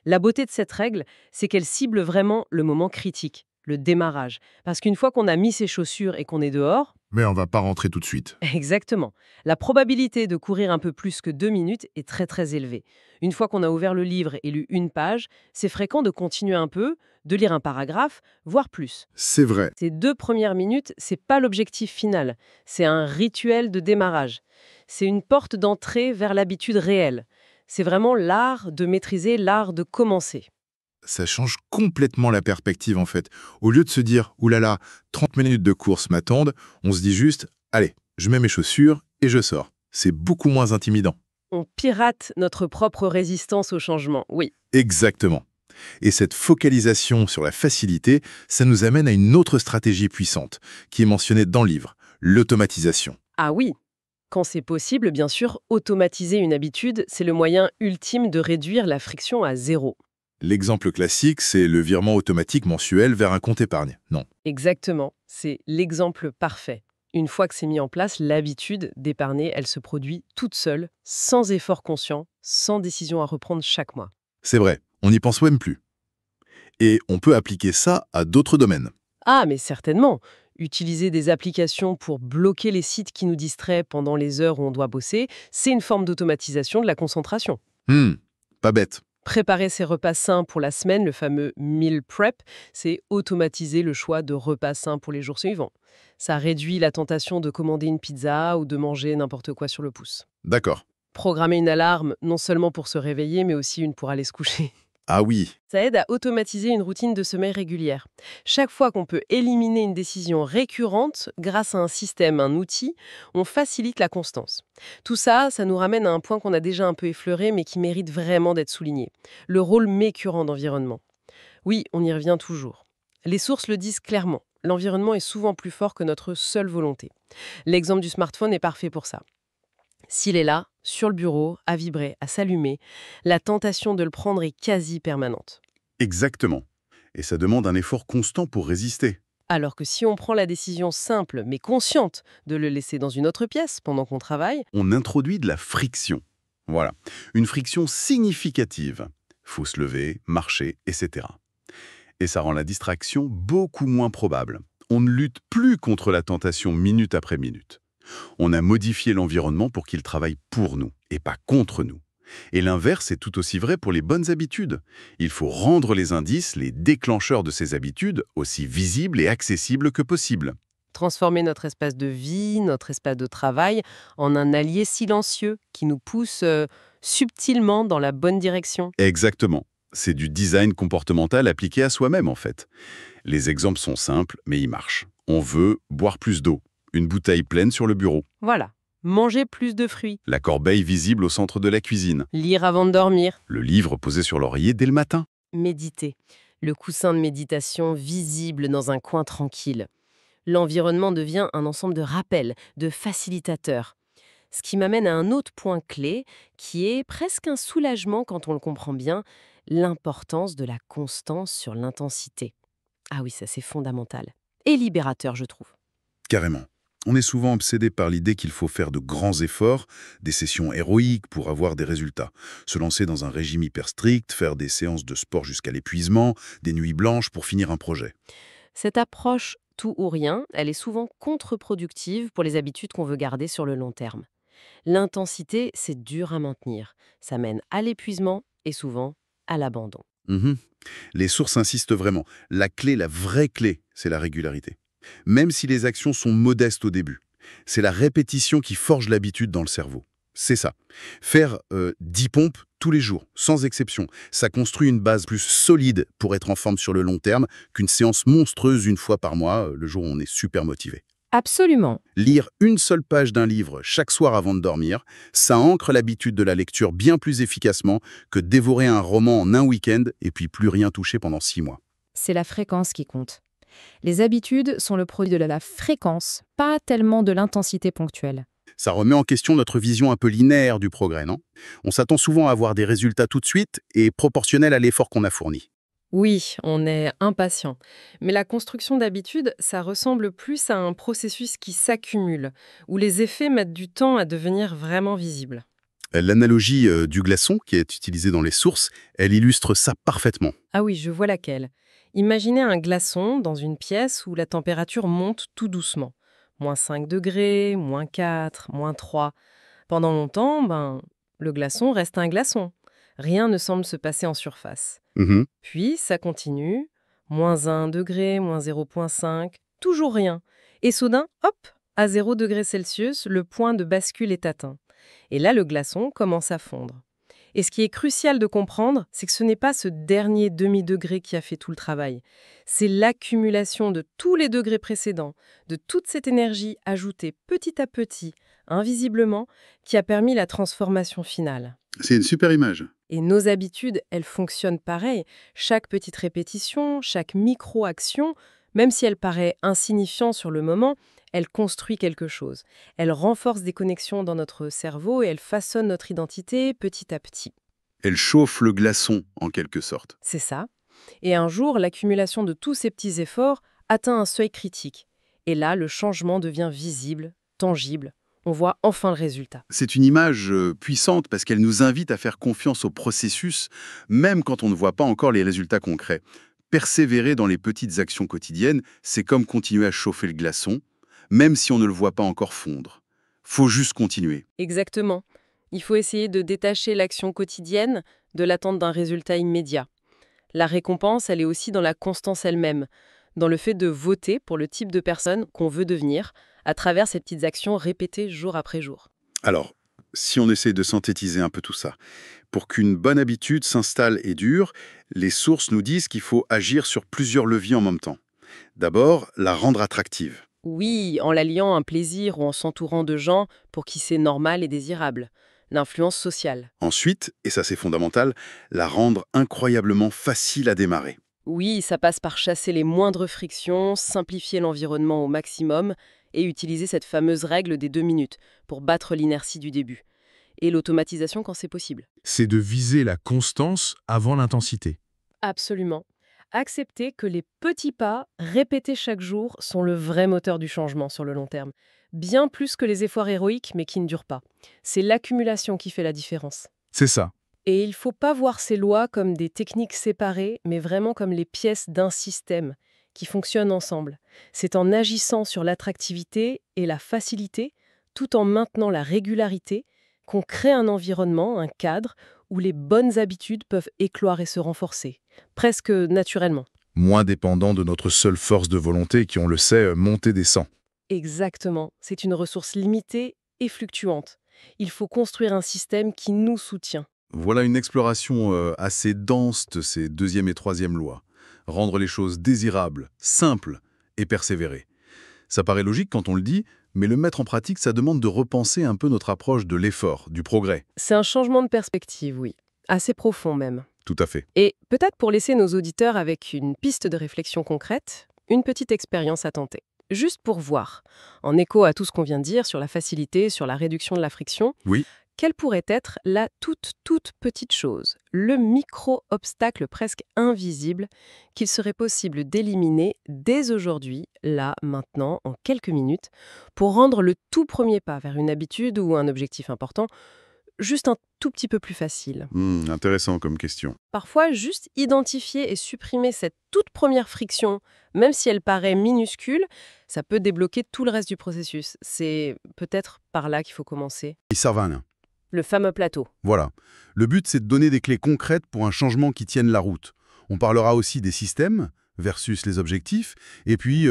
La beauté de cette règle, c'est qu'elle cible vraiment le moment critique, le démarrage. Parce qu'une fois qu'on a mis ses chaussures et qu'on est dehors, Mais on va pas rentrer tout de suite. exactement, la probabilité de courir un peu plus que 2 minutes est très très élevée. Une fois qu'on a ouvert le livre et lu une page, c'est fréquent de continuer un peu, de lire un paragraphe, voire plus. C'est vrai. Ces 2 premières minutes, c'est pas l'objectif final, c'est un rituel de démarrage. C'est une porte d'entrée vers l'habitude réelle. C'est vraiment l'art de maîtriser, l'art de commencer. Ça change complètement la perspective en fait. Au lieu de se dire « oulala, 30 minutes de course m'attendent », on se dit juste « allez, je mets mes chaussures et je sors ». C'est beaucoup moins intimidant. On pirate notre propre résistance au changement, oui. Exactement. Et cette focalisation sur la facilité, ça nous amène à une autre stratégie puissante, qui est mentionnée dans le livre, l'automatisation. Ah oui, quand c'est possible, bien sûr, automatiser une habitude, c'est le moyen ultime de réduire la friction à zéro. L'exemple classique, c'est le virement automatique mensuel vers un compte épargne. Non. Exactement, c'est l'exemple parfait. Une fois que c'est mis en place, l'habitude d'épargner, elle se produit toute seule, sans effort conscient, sans décision à reprendre chaque mois. C'est vrai, on n'y pense même plus. Et on peut appliquer ça à d'autres domaines. Ah, mais certainement. Utiliser des applications pour bloquer les sites qui nous distraient pendant les heures où on doit bosser, c'est une forme d'automatisation de la concentration. Pas bête. Préparer ses repas sains pour la semaine, le fameux meal prep, c'est automatiser le choix de repas sains pour les jours suivants. Ça réduit la tentation de commander une pizza ou de manger n'importe quoi sur le pouce. D'accord. Programmer une alarme, non seulement pour se réveiller, mais aussi une pour aller se coucher. Ah oui, Ça aide à automatiser une routine de sommeil régulière. Chaque fois qu'on peut éliminer une décision récurrente grâce à un système, un outil, on facilite la constance. Tout ça, ça nous ramène à un point qu'on a déjà un peu effleuré, mais qui mérite vraiment d'être souligné. Le rôle mécurant d'environnement. Oui, on y revient toujours. Les sources le disent clairement. L'environnement est souvent plus fort que notre seule volonté. L'exemple du smartphone est parfait pour ça. S'il est là, sur le bureau, à vibrer, à s'allumer, la tentation de le prendre est quasi permanente. Exactement. Et ça demande un effort constant pour résister. Alors que si on prend la décision simple mais consciente de le laisser dans une autre pièce pendant qu'on travaille, On introduit de la friction. Voilà. Une friction significative. Faut se lever, marcher, etc. Et ça rend la distraction beaucoup moins probable. On ne lutte plus contre la tentation minute après minute. On a modifié l'environnement pour qu'il travaille pour nous et pas contre nous. Et l'inverse est tout aussi vrai pour les bonnes habitudes. Il faut rendre les indices, les déclencheurs de ces habitudes, aussi visibles et accessibles que possible. transformer notre espace de vie, notre espace de travail, en un allié silencieux qui nous pousse subtilement dans la bonne direction. Exactement. C'est du design comportemental appliqué à soi-même, en fait. Les exemples sont simples, mais ils marchent. On veut boire plus d'eau, une bouteille pleine sur le bureau, Voilà. Manger plus de fruits, la corbeille visible au centre de la cuisine, lire avant de dormir, le livre posé sur l'oreiller dès le matin. méditer. Le coussin de méditation visible dans un coin tranquille. L'environnement devient un ensemble de rappels, de facilitateurs. Ce qui m'amène à un autre point clé, qui est presque un soulagement quand on le comprend bien, l'importance de la constance sur l'intensité. Ah oui, ça c'est fondamental. Et libérateur, je trouve. Carrément. On est souvent obsédé par l'idée qu'il faut faire de grands efforts, des sessions héroïques pour avoir des résultats. Se lancer dans un régime hyper strict, faire des séances de sport jusqu'à l'épuisement, des nuits blanches pour finir un projet. Cette approche tout ou rien, elle est souvent contre-productive pour les habitudes qu'on veut garder sur le long terme. L'intensité, c'est dur à maintenir. Ça mène à l'épuisement et souvent à l'abandon. Mhm. Les sources insistent vraiment. La clé, la vraie clé, c'est la régularité. Même si les actions sont modestes au début. C'est la répétition qui forge l'habitude dans le cerveau. C'est ça. Faire 10 pompes tous les jours, sans exception, ça construit une base plus solide pour être en forme sur le long terme qu'une séance monstrueuse une fois par mois, le jour où on est super motivé. Absolument. Lire une seule page d'un livre chaque soir avant de dormir, ça ancre l'habitude de la lecture bien plus efficacement que dévorer un roman en un week-end et puis plus rien toucher pendant 6 mois. C'est la fréquence qui compte. Les habitudes sont le produit de la fréquence, pas tellement de l'intensité ponctuelle. Ça remet en question notre vision un peu linéaire du progrès, non? On s'attend souvent à avoir des résultats tout de suite et proportionnels à l'effort qu'on a fourni. Oui, on est impatient. Mais la construction d'habitudes, ça ressemble plus à un processus qui s'accumule, où les effets mettent du temps à devenir vraiment visibles. L'analogie du glaçon qui est utilisée dans les sources, elle illustre ça parfaitement. Ah oui, je vois laquelle. Imaginez un glaçon dans une pièce où la température monte tout doucement. -5 degrés, -4, -3. Pendant longtemps, le glaçon reste un glaçon. Rien ne semble se passer en surface. Mhm. Puis, ça continue. -1 degré, -0,5, toujours rien. Et soudain, hop, à 0 degré Celsius, le point de bascule est atteint. Et là, le glaçon commence à fondre. Et ce qui est crucial de comprendre, c'est que ce n'est pas ce dernier demi-degré qui a fait tout le travail. C'est l'accumulation de tous les degrés précédents, de toute cette énergie ajoutée petit à petit, invisiblement, qui a permis la transformation finale. C'est une super image. Et nos habitudes, elles fonctionnent pareil. Chaque petite répétition, chaque micro-action, même si elle paraît insignifiante sur le moment, elle construit quelque chose. Elle renforce des connexions dans notre cerveau et elle façonne notre identité petit à petit. Elle chauffe le glaçon, en quelque sorte. C'est ça. Et un jour, l'accumulation de tous ces petits efforts atteint un seuil critique. Et là, le changement devient visible, tangible. On voit enfin le résultat. C'est une image puissante parce qu'elle nous invite à faire confiance au processus, même quand on ne voit pas encore les résultats concrets. Persévérer dans les petites actions quotidiennes, c'est comme continuer à chauffer le glaçon, même si on ne le voit pas encore fondre. Faut juste continuer. Exactement. Il faut essayer de détacher l'action quotidienne de l'attente d'un résultat immédiat. La récompense, elle est aussi dans la constance elle-même, dans le fait de voter pour le type de personne qu'on veut devenir, à travers ces petites actions répétées jour après jour. Alors, si on essaie de synthétiser un peu tout ça, pour qu'une bonne habitude s'installe et dure, les sources nous disent qu'il faut agir sur plusieurs leviers en même temps. D'abord, la rendre attractive. Oui, en l'alliant à un plaisir ou en s'entourant de gens pour qui c'est normal et désirable. L'influence sociale. Ensuite, et ça c'est fondamental, la rendre incroyablement facile à démarrer. Oui, ça passe par chasser les moindres frictions, simplifier l'environnement au maximum et utiliser cette fameuse règle des 2 minutes pour battre l'inertie du début. Et l'automatisation quand c'est possible. C'est de viser la constance avant l'intensité. Absolument. Accepter que les petits pas, répétés chaque jour, sont le vrai moteur du changement sur le long terme. Bien plus que les efforts héroïques, mais qui ne durent pas. C'est l'accumulation qui fait la différence. C'est ça. Et il ne faut pas voir ces lois comme des techniques séparées, mais vraiment comme les pièces d'un système qui fonctionnent ensemble. C'est en agissant sur l'attractivité et la facilité, tout en maintenant la régularité, qu'on crée un environnement, un cadre, où les bonnes habitudes peuvent éclore et se renforcer, presque naturellement. Moins dépendant de notre seule force de volonté qui, on le sait, monte et descend. Exactement, c'est une ressource limitée et fluctuante. Il faut construire un système qui nous soutient. Voilà une exploration assez dense de ces deuxième et troisième lois. Rendre les choses désirables, simples et persévérer. Ça paraît logique quand on le dit, mais le mettre en pratique, ça demande de repenser un peu notre approche de l'effort, du progrès. C'est un changement de perspective, oui. Assez profond même. Tout à fait. Et peut-être pour laisser nos auditeurs avec une piste de réflexion concrète, une petite expérience à tenter. Juste pour voir, en écho à tout ce qu'on vient de dire sur la facilité, sur la réduction de la friction, Oui. quelle pourrait être la toute petite chose, le micro-obstacle presque invisible qu'il serait possible d'éliminer dès aujourd'hui, là, maintenant, en quelques minutes, pour rendre le tout premier pas vers une habitude ou un objectif important juste un tout petit peu plus facile. Intéressant comme question. Parfois, juste identifier et supprimer cette toute première friction, même si elle paraît minuscule, ça peut débloquer tout le reste du processus. C'est peut-être par là qu'il faut commencer. Sarvan. Le fameux plateau. Voilà. Le but, c'est de donner des clés concrètes pour un changement qui tienne la route. On parlera aussi des systèmes versus les objectifs, et puis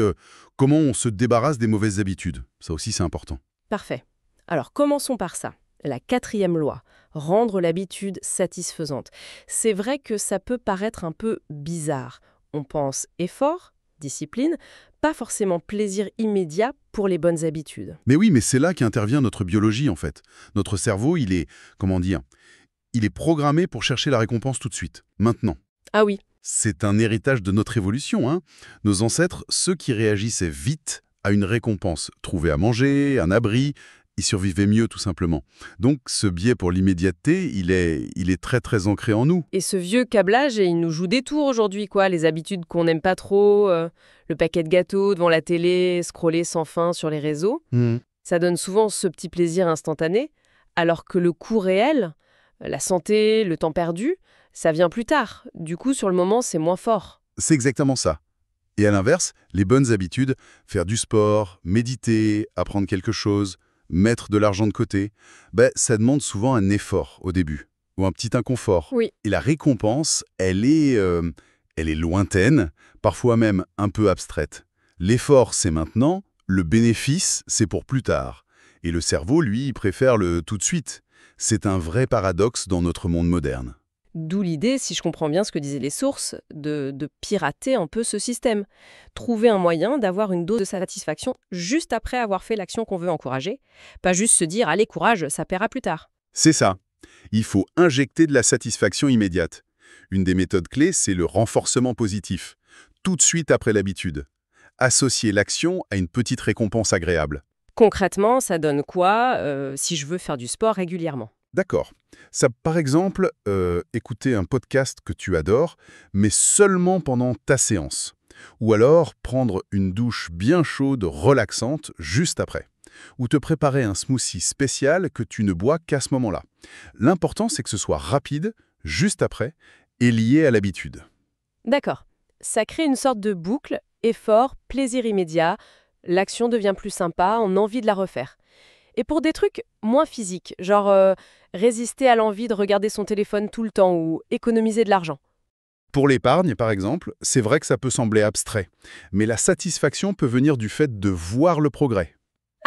comment on se débarrasse des mauvaises habitudes. Ça aussi, c'est important. Parfait. Alors, commençons par ça. La 4e loi, rendre l'habitude satisfaisante. C'est vrai que ça peut paraître un peu bizarre. On pense effort, discipline, pas forcément plaisir immédiat pour les bonnes habitudes. Mais oui, mais c'est là qu'intervient notre biologie, en fait. Notre cerveau, il est, comment dire, il est programmé pour chercher la récompense tout de suite, maintenant. Ah oui, C'est un héritage de notre évolution, hein. Nos ancêtres, ceux qui réagissaient vite à une récompense, trouvaient à manger, un abri, ils survivaient mieux tout simplement. Donc ce biais pour l'immédiateté, il est très très ancré en nous. et ce vieux câblage, il nous joue des tours aujourd'hui, quoi. Les habitudes qu'on n'aime pas trop, le paquet de gâteaux devant la télé, scroller sans fin sur les réseaux, ça donne souvent ce petit plaisir instantané, alors que le coût réel, la santé, le temps perdu, ça vient plus tard. Du coup, sur le moment, c'est moins fort. C'est exactement ça. Et à l'inverse, les bonnes habitudes, faire du sport, méditer, apprendre quelque chose, mettre de l'argent de côté, ça demande souvent un effort au début, ou un petit inconfort. Oui. Et la récompense, elle est lointaine, parfois même un peu abstraite. L'effort, c'est maintenant, le bénéfice, c'est pour plus tard. Et le cerveau, lui, il préfère le tout de suite. C'est un vrai paradoxe dans notre monde moderne. D'où l'idée, si je comprends bien ce que disaient les sources, de pirater un peu ce système. Trouver un moyen d'avoir une dose de satisfaction juste après avoir fait l'action qu'on veut encourager. Pas juste se dire « allez, courage, ça paiera plus tard ». C'est ça. Il faut injecter de la satisfaction immédiate. Une des méthodes clés, c'est le renforcement positif. Tout de suite après l'habitude. Associer l'action à une petite récompense agréable. Concrètement, ça donne quoi si je veux faire du sport régulièrement ? D'accord. Ça, par exemple, écouter un podcast que tu adores, mais seulement pendant ta séance. Ou alors prendre une douche bien chaude, relaxante, juste après. Ou te préparer un smoothie spécial que tu ne bois qu'à ce moment-là. L'important, c'est que ce soit rapide, juste après, et lié à l'habitude. D'accord. Ça crée une sorte de boucle, effort, plaisir immédiat, l'action devient plus sympa, on a envie de la refaire. Et pour des trucs moins physiques, genre résister à l'envie de regarder son téléphone tout le temps ou économiser de l'argent. Pour l'épargne, par exemple, c'est vrai que ça peut sembler abstrait, mais la satisfaction peut venir du fait de voir le progrès.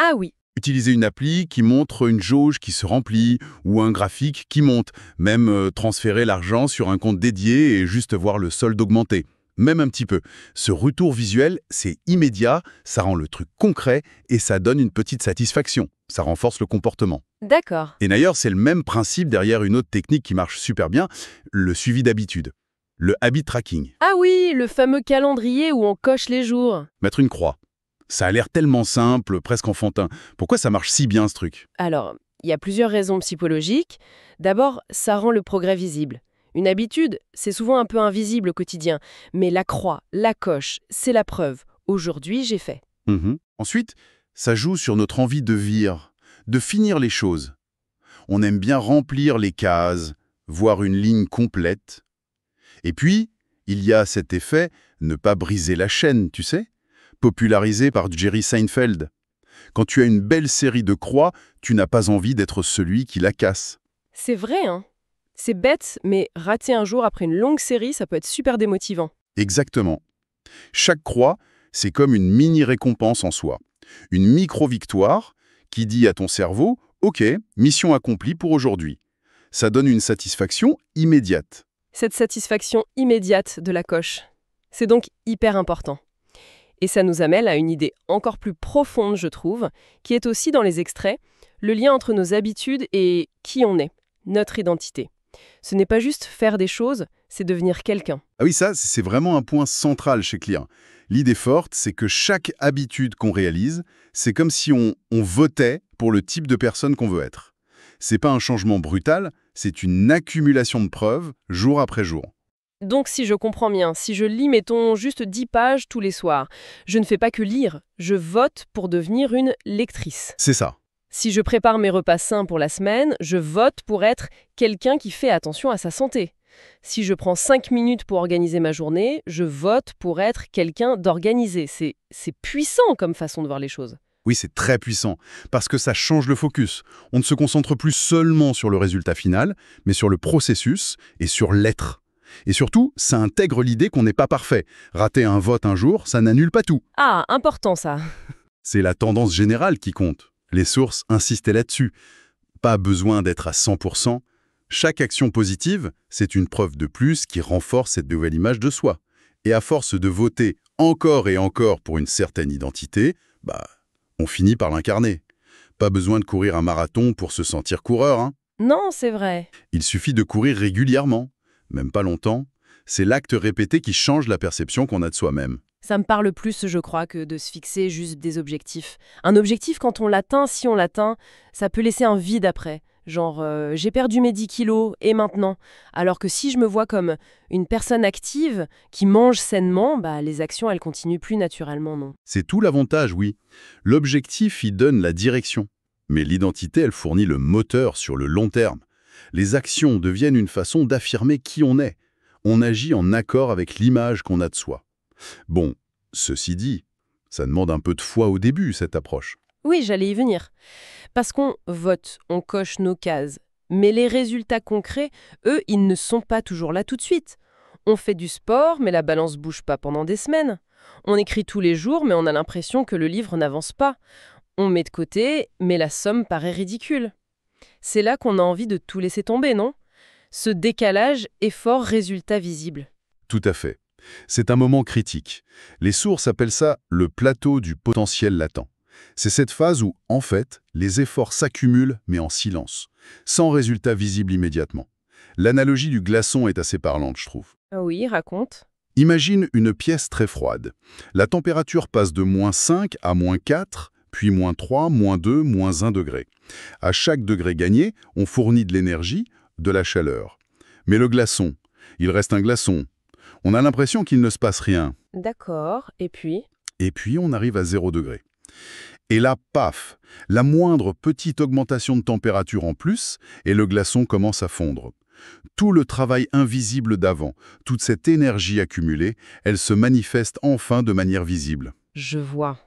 Ah oui, Utiliser une appli qui montre une jauge qui se remplit ou un graphique qui monte, même transférer l'argent sur un compte dédié et juste voir le solde augmenter. Même un petit peu. Ce retour visuel, c'est immédiat, ça rend le truc concret et ça donne une petite satisfaction. Ça renforce le comportement. d'accord. Et d'ailleurs, c'est le même principe derrière une autre technique qui marche super bien, le suivi d'habitude. Le habit tracking. Ah oui, le fameux calendrier où on coche les jours. Mettre une croix. Ça a l'air tellement simple, presque enfantin. Pourquoi ça marche si bien ce truc? Alors, il y a plusieurs raisons psychologiques. D'abord, ça rend le progrès visible. Une habitude, c'est souvent un peu invisible au quotidien, mais la croix, la coche, c'est la preuve. Aujourd'hui, j'ai fait. Ensuite, ça joue sur notre envie de vivre, de finir les choses. On aime bien remplir les cases, voir une ligne complète. Et puis, il y a cet effet ne pas briser la chaîne, tu sais, popularisé par Jerry Seinfeld. Quand tu as une belle série de croix, tu n'as pas envie d'être celui qui la casse. C'est vrai, hein? C'est bête, mais rater un jour après une longue série, ça peut être super démotivant. Exactement. Chaque croix, c'est comme une mini-récompense en soi. Une micro-victoire qui dit à ton cerveau « Ok, mission accomplie pour aujourd'hui ». Ça donne une satisfaction immédiate. Cette satisfaction immédiate de la coche, c'est donc hyper important. Et ça nous amène à une idée encore plus profonde, je trouve, qui est aussi dans les extraits, le lien entre nos habitudes et qui on est, notre identité. Ce n'est pas juste faire des choses, c'est devenir quelqu'un. Ah oui, ça, c'est vraiment un point central chez Clear. L'idée forte, c'est que chaque habitude qu'on réalise, c'est comme si on votait pour le type de personne qu'on veut être. C'est pas un changement brutal, c'est une accumulation de preuves, jour après jour. Donc si je comprends bien, si je lis, mettons, juste 10 pages tous les soirs, je ne fais pas que lire, je vote pour devenir une lectrice. C'est ça. Si je prépare mes repas sains pour la semaine, je vote pour être quelqu'un qui fait attention à sa santé. Si je prends 5 minutes pour organiser ma journée, je vote pour être quelqu'un d'organisé. C'est puissant comme façon de voir les choses. Oui, c'est très puissant, parce que ça change le focus. On ne se concentre plus seulement sur le résultat final, mais sur le processus et sur l'être. Et surtout, ça intègre l'idée qu'on n'est pas parfait. Rater un vote un jour, ça n'annule pas tout. Ah, important ça. C'est la tendance générale qui compte. Les sources insistaient là-dessus. Pas besoin d'être à 100%. Chaque action positive, c'est une preuve de plus qui renforce cette nouvelle image de soi. Et à force de voter encore et encore pour une certaine identité, on finit par l'incarner. Pas besoin de courir un marathon pour se sentir coureur, hein. Non, c'est vrai. Il suffit de courir régulièrement, même pas longtemps. C'est l'acte répété qui change la perception qu'on a de soi-même. Ça me parle plus, je crois, que de se fixer juste des objectifs. Un objectif, quand on l'atteint, si on l'atteint, ça peut laisser un vide après. Genre, j'ai perdu mes 10 kilos, et maintenant? Alors que si je me vois comme une personne active, qui mange sainement, les actions, elles continuent plus naturellement, non? C'est tout l'avantage, oui. L'objectif y donne la direction. Mais l'identité, elle fournit le moteur sur le long terme. Les actions deviennent une façon d'affirmer qui on est. On agit en accord avec l'image qu'on a de soi. Bon, ceci dit, ça demande un peu de foi au début, cette approche. Oui, j'allais y venir. Parce qu'on vote, on coche nos cases. Mais les résultats concrets, eux, ils ne sont pas toujours là tout de suite. On fait du sport, mais la balance bouge pas pendant des semaines. On écrit tous les jours, mais on a l'impression que le livre n'avance pas. On met de côté, mais la somme paraît ridicule. C'est là qu'on a envie de tout laisser tomber, non? Ce décalage effort-résultat visible. Tout à fait. C'est un moment critique. Les sources appellent ça le plateau du potentiel latent. C'est cette phase où, en fait, les efforts s'accumulent, mais en silence, sans résultat visible immédiatement. L'analogie du glaçon est assez parlante, je trouve. Ah oui, raconte. Imagine une pièce très froide. La température passe de -5 à -4, puis -3, -2, -1 degré. À chaque degré gagné, on fournit de l'énergie, de la chaleur. Mais le glaçon, il reste un glaçon. On a l'impression qu'il ne se passe rien. D'accord, et puis? Et puis on arrive à 0 degré. Et là, paf, la moindre petite augmentation de température en plus, et le glaçon commence à fondre. Tout le travail invisible d'avant, toute cette énergie accumulée, elle se manifeste enfin de manière visible. Je vois.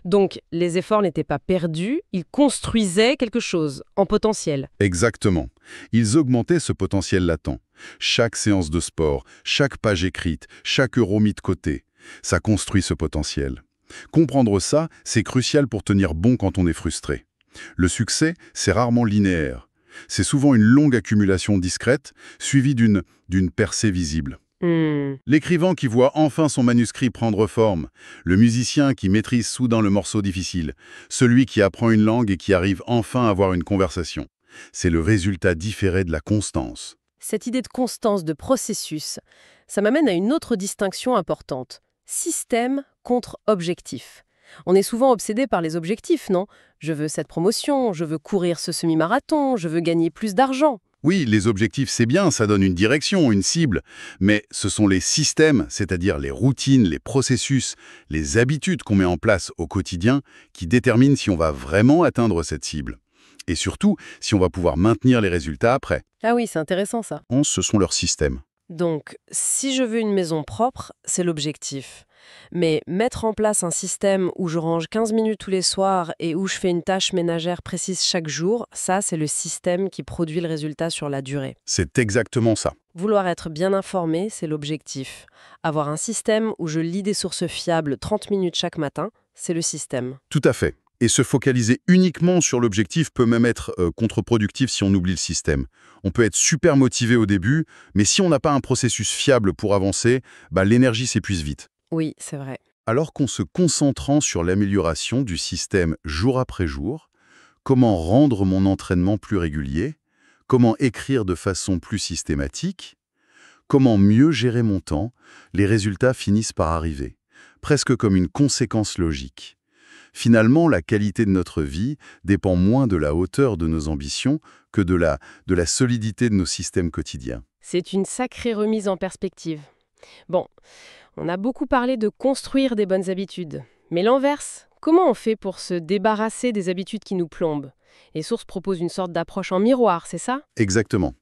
Donc, les efforts n'étaient pas perdus, ils construisaient quelque chose, en potentiel. Exactement. Ils augmentaient ce potentiel latent. Chaque séance de sport, chaque page écrite, chaque euro mis de côté, ça construit ce potentiel. Comprendre ça, c'est crucial pour tenir bon quand on est frustré. Le succès, c'est rarement linéaire. C'est souvent une longue accumulation discrète, suivie d'une percée visible. L'écrivain qui voit enfin son manuscrit prendre forme, le musicien qui maîtrise soudain le morceau difficile, celui qui apprend une langue et qui arrive enfin à avoir une conversation. C'est le résultat différé de la constance. Cette idée de constance, de processus, ça m'amène à une autre distinction importante. Système contre objectif. On est souvent obsédé par les objectifs, non? Je veux cette promotion, je veux courir ce semi-marathon, je veux gagner plus d'argent. Oui, les objectifs, c'est bien, ça donne une direction, une cible, mais ce sont les systèmes, c'est-à-dire les routines, les processus, les habitudes qu'on met en place au quotidien qui déterminent si on va vraiment atteindre cette cible. Et surtout, si on va pouvoir maintenir les résultats après. Ah oui, c'est intéressant ça. Ce sont leurs systèmes. Donc, si je veux une maison propre, c'est l'objectif. Mais mettre en place un système où je range 15 minutes tous les soirs et où je fais une tâche ménagère précise chaque jour, ça, c'est le système qui produit le résultat sur la durée. C'est exactement ça. Vouloir être bien informé, c'est l'objectif. Avoir un système où je lis des sources fiables 30 minutes chaque matin, c'est le système. Tout à fait. Et se focaliser uniquement sur l'objectif peut même être contre-productif si on oublie le système. On peut être super motivé au début, mais si on n'a pas un processus fiable pour avancer, l'énergie s'épuise vite. Oui, c'est vrai. Alors qu'en se concentrant sur l'amélioration du système jour après jour, comment rendre mon entraînement plus régulier, comment écrire de façon plus systématique, comment mieux gérer mon temps, les résultats finissent par arriver, presque comme une conséquence logique. Finalement, la qualité de notre vie dépend moins de la hauteur de nos ambitions que de la solidité de nos systèmes quotidiens. C'est une sacrée remise en perspective. Bon, on a beaucoup parlé de construire des bonnes habitudes. Mais l'inverse, comment on fait pour se débarrasser des habitudes qui nous plombent? Les sources proposent une sorte d'approche en miroir, c'est ça? Exactement.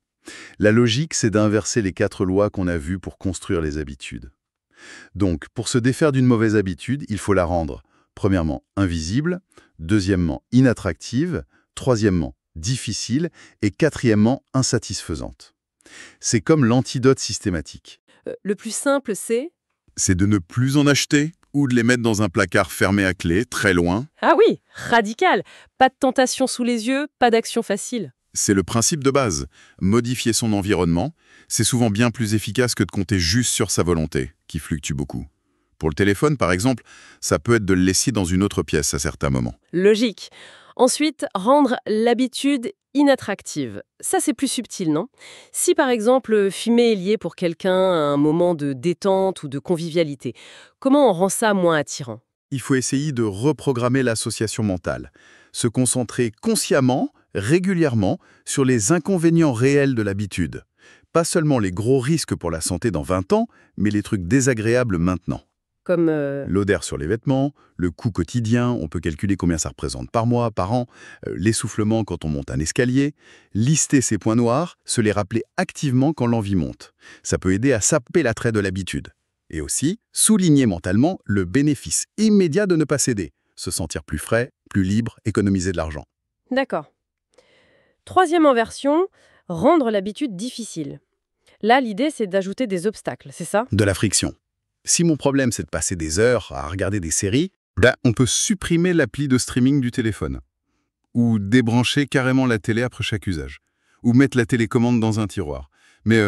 La logique, c'est d'inverser les 4 lois qu'on a vues pour construire les habitudes. Donc, pour se défaire d'une mauvaise habitude, il faut la rendre, premièrement, invisible, deuxièmement, inattractive, troisièmement, difficile et quatrièmement, insatisfaisante. C'est comme l'antidote systématique. Le plus simple, c'est de ne plus en acheter ou de les mettre dans un placard fermé à clé, très loin. Ah oui, radical. Pas de tentation sous les yeux, pas d'action facile. C'est le principe de base. Modifier son environnement, c'est souvent bien plus efficace que de compter juste sur sa volonté, qui fluctue beaucoup. Pour le téléphone, par exemple, ça peut être de le laisser dans une autre pièce à certains moments. Logique. Ensuite, rendre l'habitude inattractive. Ça, c'est plus subtil, non? Si, par exemple, fumer est lié pour quelqu'un à un moment de détente ou de convivialité, comment on rend ça moins attirant? Il faut essayer de reprogrammer l'association mentale, se concentrer consciemment, régulièrement, sur les inconvénients réels de l'habitude. Pas seulement les gros risques pour la santé dans 20 ans, mais les trucs désagréables maintenant. Comme L'odeur sur les vêtements, le coût quotidien, on peut calculer combien ça représente par mois, par an, l'essoufflement quand on monte un escalier, lister ces points noirs, se les rappeler activement quand l'envie monte. Ça peut aider à saper l'attrait de l'habitude. Et aussi, souligner mentalement le bénéfice immédiat de ne pas céder, se sentir plus frais, plus libre, économiser de l'argent. D'accord. Troisième inversion, rendre l'habitude difficile. Là, l'idée, c'est d'ajouter des obstacles, c'est ça? De la friction. Si mon problème c'est de passer des heures à regarder des séries, on peut supprimer l'appli de streaming du téléphone. Ou débrancher carrément la télé après chaque usage. Ou mettre la télécommande dans un tiroir. Mais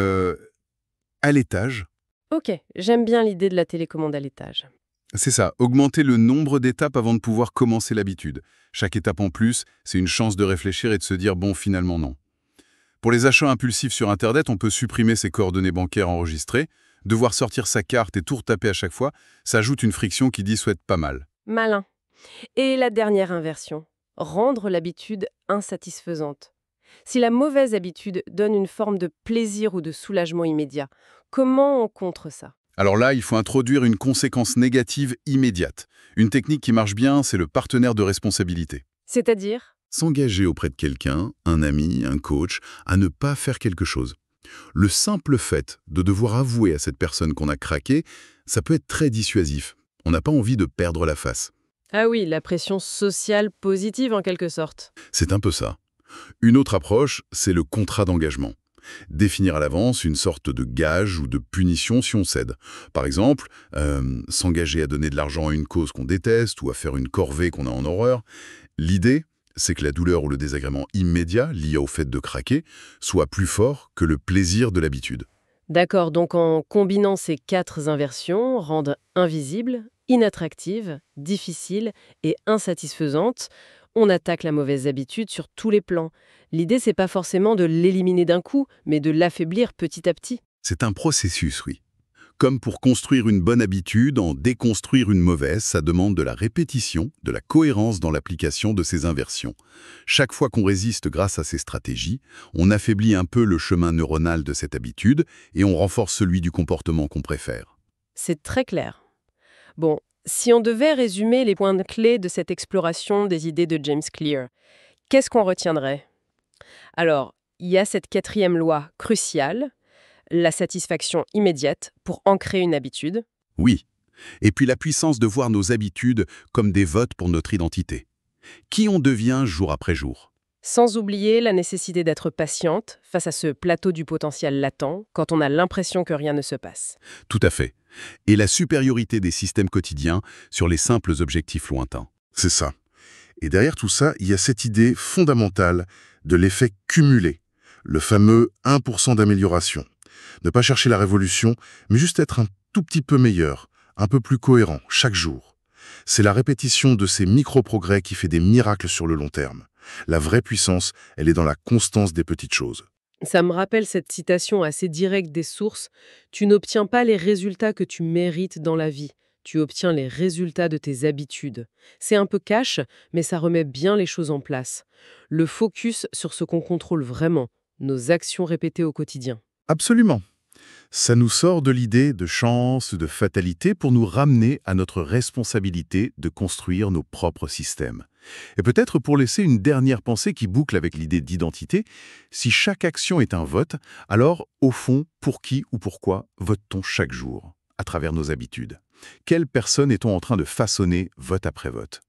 à l'étage, Ok, j'aime bien l'idée de la télécommande à l'étage. c'est ça, augmenter le nombre d'étapes avant de pouvoir commencer l'habitude. Chaque étape en plus, c'est une chance de réfléchir et de se dire bon, finalement non. Pour les achats impulsifs sur Internet, on peut supprimer ses coordonnées bancaires enregistrées. Devoir sortir sa carte et tout retaper à chaque fois, ça ajoute une friction qui dissuade pas mal. Malin. Et la dernière inversion, rendre l'habitude insatisfaisante. Si la mauvaise habitude donne une forme de plaisir ou de soulagement immédiat, comment on contre ça? Alors là, il faut introduire une conséquence négative immédiate. Une technique qui marche bien, c'est le partenaire de responsabilité. C'est-à-dire? S'engager auprès de quelqu'un, un ami, un coach, à ne pas faire quelque chose. Le simple fait de devoir avouer à cette personne qu'on a craqué, ça peut être très dissuasif. On n'a pas envie de perdre la face. Ah oui, la pression sociale positive en quelque sorte. C'est un peu ça. Une autre approche, c'est le contrat d'engagement. Définir à l'avance une sorte de gage ou de punition si on cède. Par exemple, s'engager à donner de l'argent à une cause qu'on déteste ou à faire une corvée qu'on a en horreur. L'idée, c'est que la douleur ou le désagrément immédiat lié au fait de craquer soit plus fort que le plaisir de l'habitude. D'accord, donc en combinant ces 4 inversions, rendre invisible, inattractive, difficile et insatisfaisante, on attaque la mauvaise habitude sur tous les plans. L'idée, c'est pas forcément de l'éliminer d'un coup, mais de l'affaiblir petit à petit. C'est un processus, oui. Comme pour construire une bonne habitude, en déconstruire une mauvaise, ça demande de la répétition, de la cohérence dans l'application de ces inversions. Chaque fois qu'on résiste grâce à ces stratégies, on affaiblit un peu le chemin neuronal de cette habitude et on renforce celui du comportement qu'on préfère. C'est très clair. Bon, si on devait résumer les points clés de cette exploration des idées de James Clear, qu'est-ce qu'on retiendrait? Alors, il y a cette 4e loi cruciale, la satisfaction immédiate pour ancrer une habitude. Oui. Et puis la puissance de voir nos habitudes comme des votes pour notre identité. Qui on devient jour après jour. Sans oublier la nécessité d'être patiente face à ce plateau du potentiel latent quand on a l'impression que rien ne se passe. Tout à fait. Et la supériorité des systèmes quotidiens sur les simples objectifs lointains. C'est ça. Et derrière tout ça, il y a cette idée fondamentale de l'effet cumulé, le fameux 1% d'amélioration. Ne pas chercher la révolution, mais juste être un tout petit peu meilleur, un peu plus cohérent, chaque jour. C'est la répétition de ces micro-progrès qui fait des miracles sur le long terme. La vraie puissance, elle est dans la constance des petites choses. Ça me rappelle cette citation assez directe des sources. Tu n'obtiens pas les résultats que tu mérites dans la vie. Tu obtiens les résultats de tes habitudes. C'est un peu cash, mais ça remet bien les choses en place. Le focus sur ce qu'on contrôle vraiment, nos actions répétées au quotidien. Absolument. Ça nous sort de l'idée de chance, de fatalité pour nous ramener à notre responsabilité de construire nos propres systèmes. Et peut-être pour laisser une dernière pensée qui boucle avec l'idée d'identité, si chaque action est un vote, alors, au fond, pour qui ou pourquoi vote-t-on chaque jour, à travers nos habitudes? Quelle personne est-on en train de façonner vote après vote?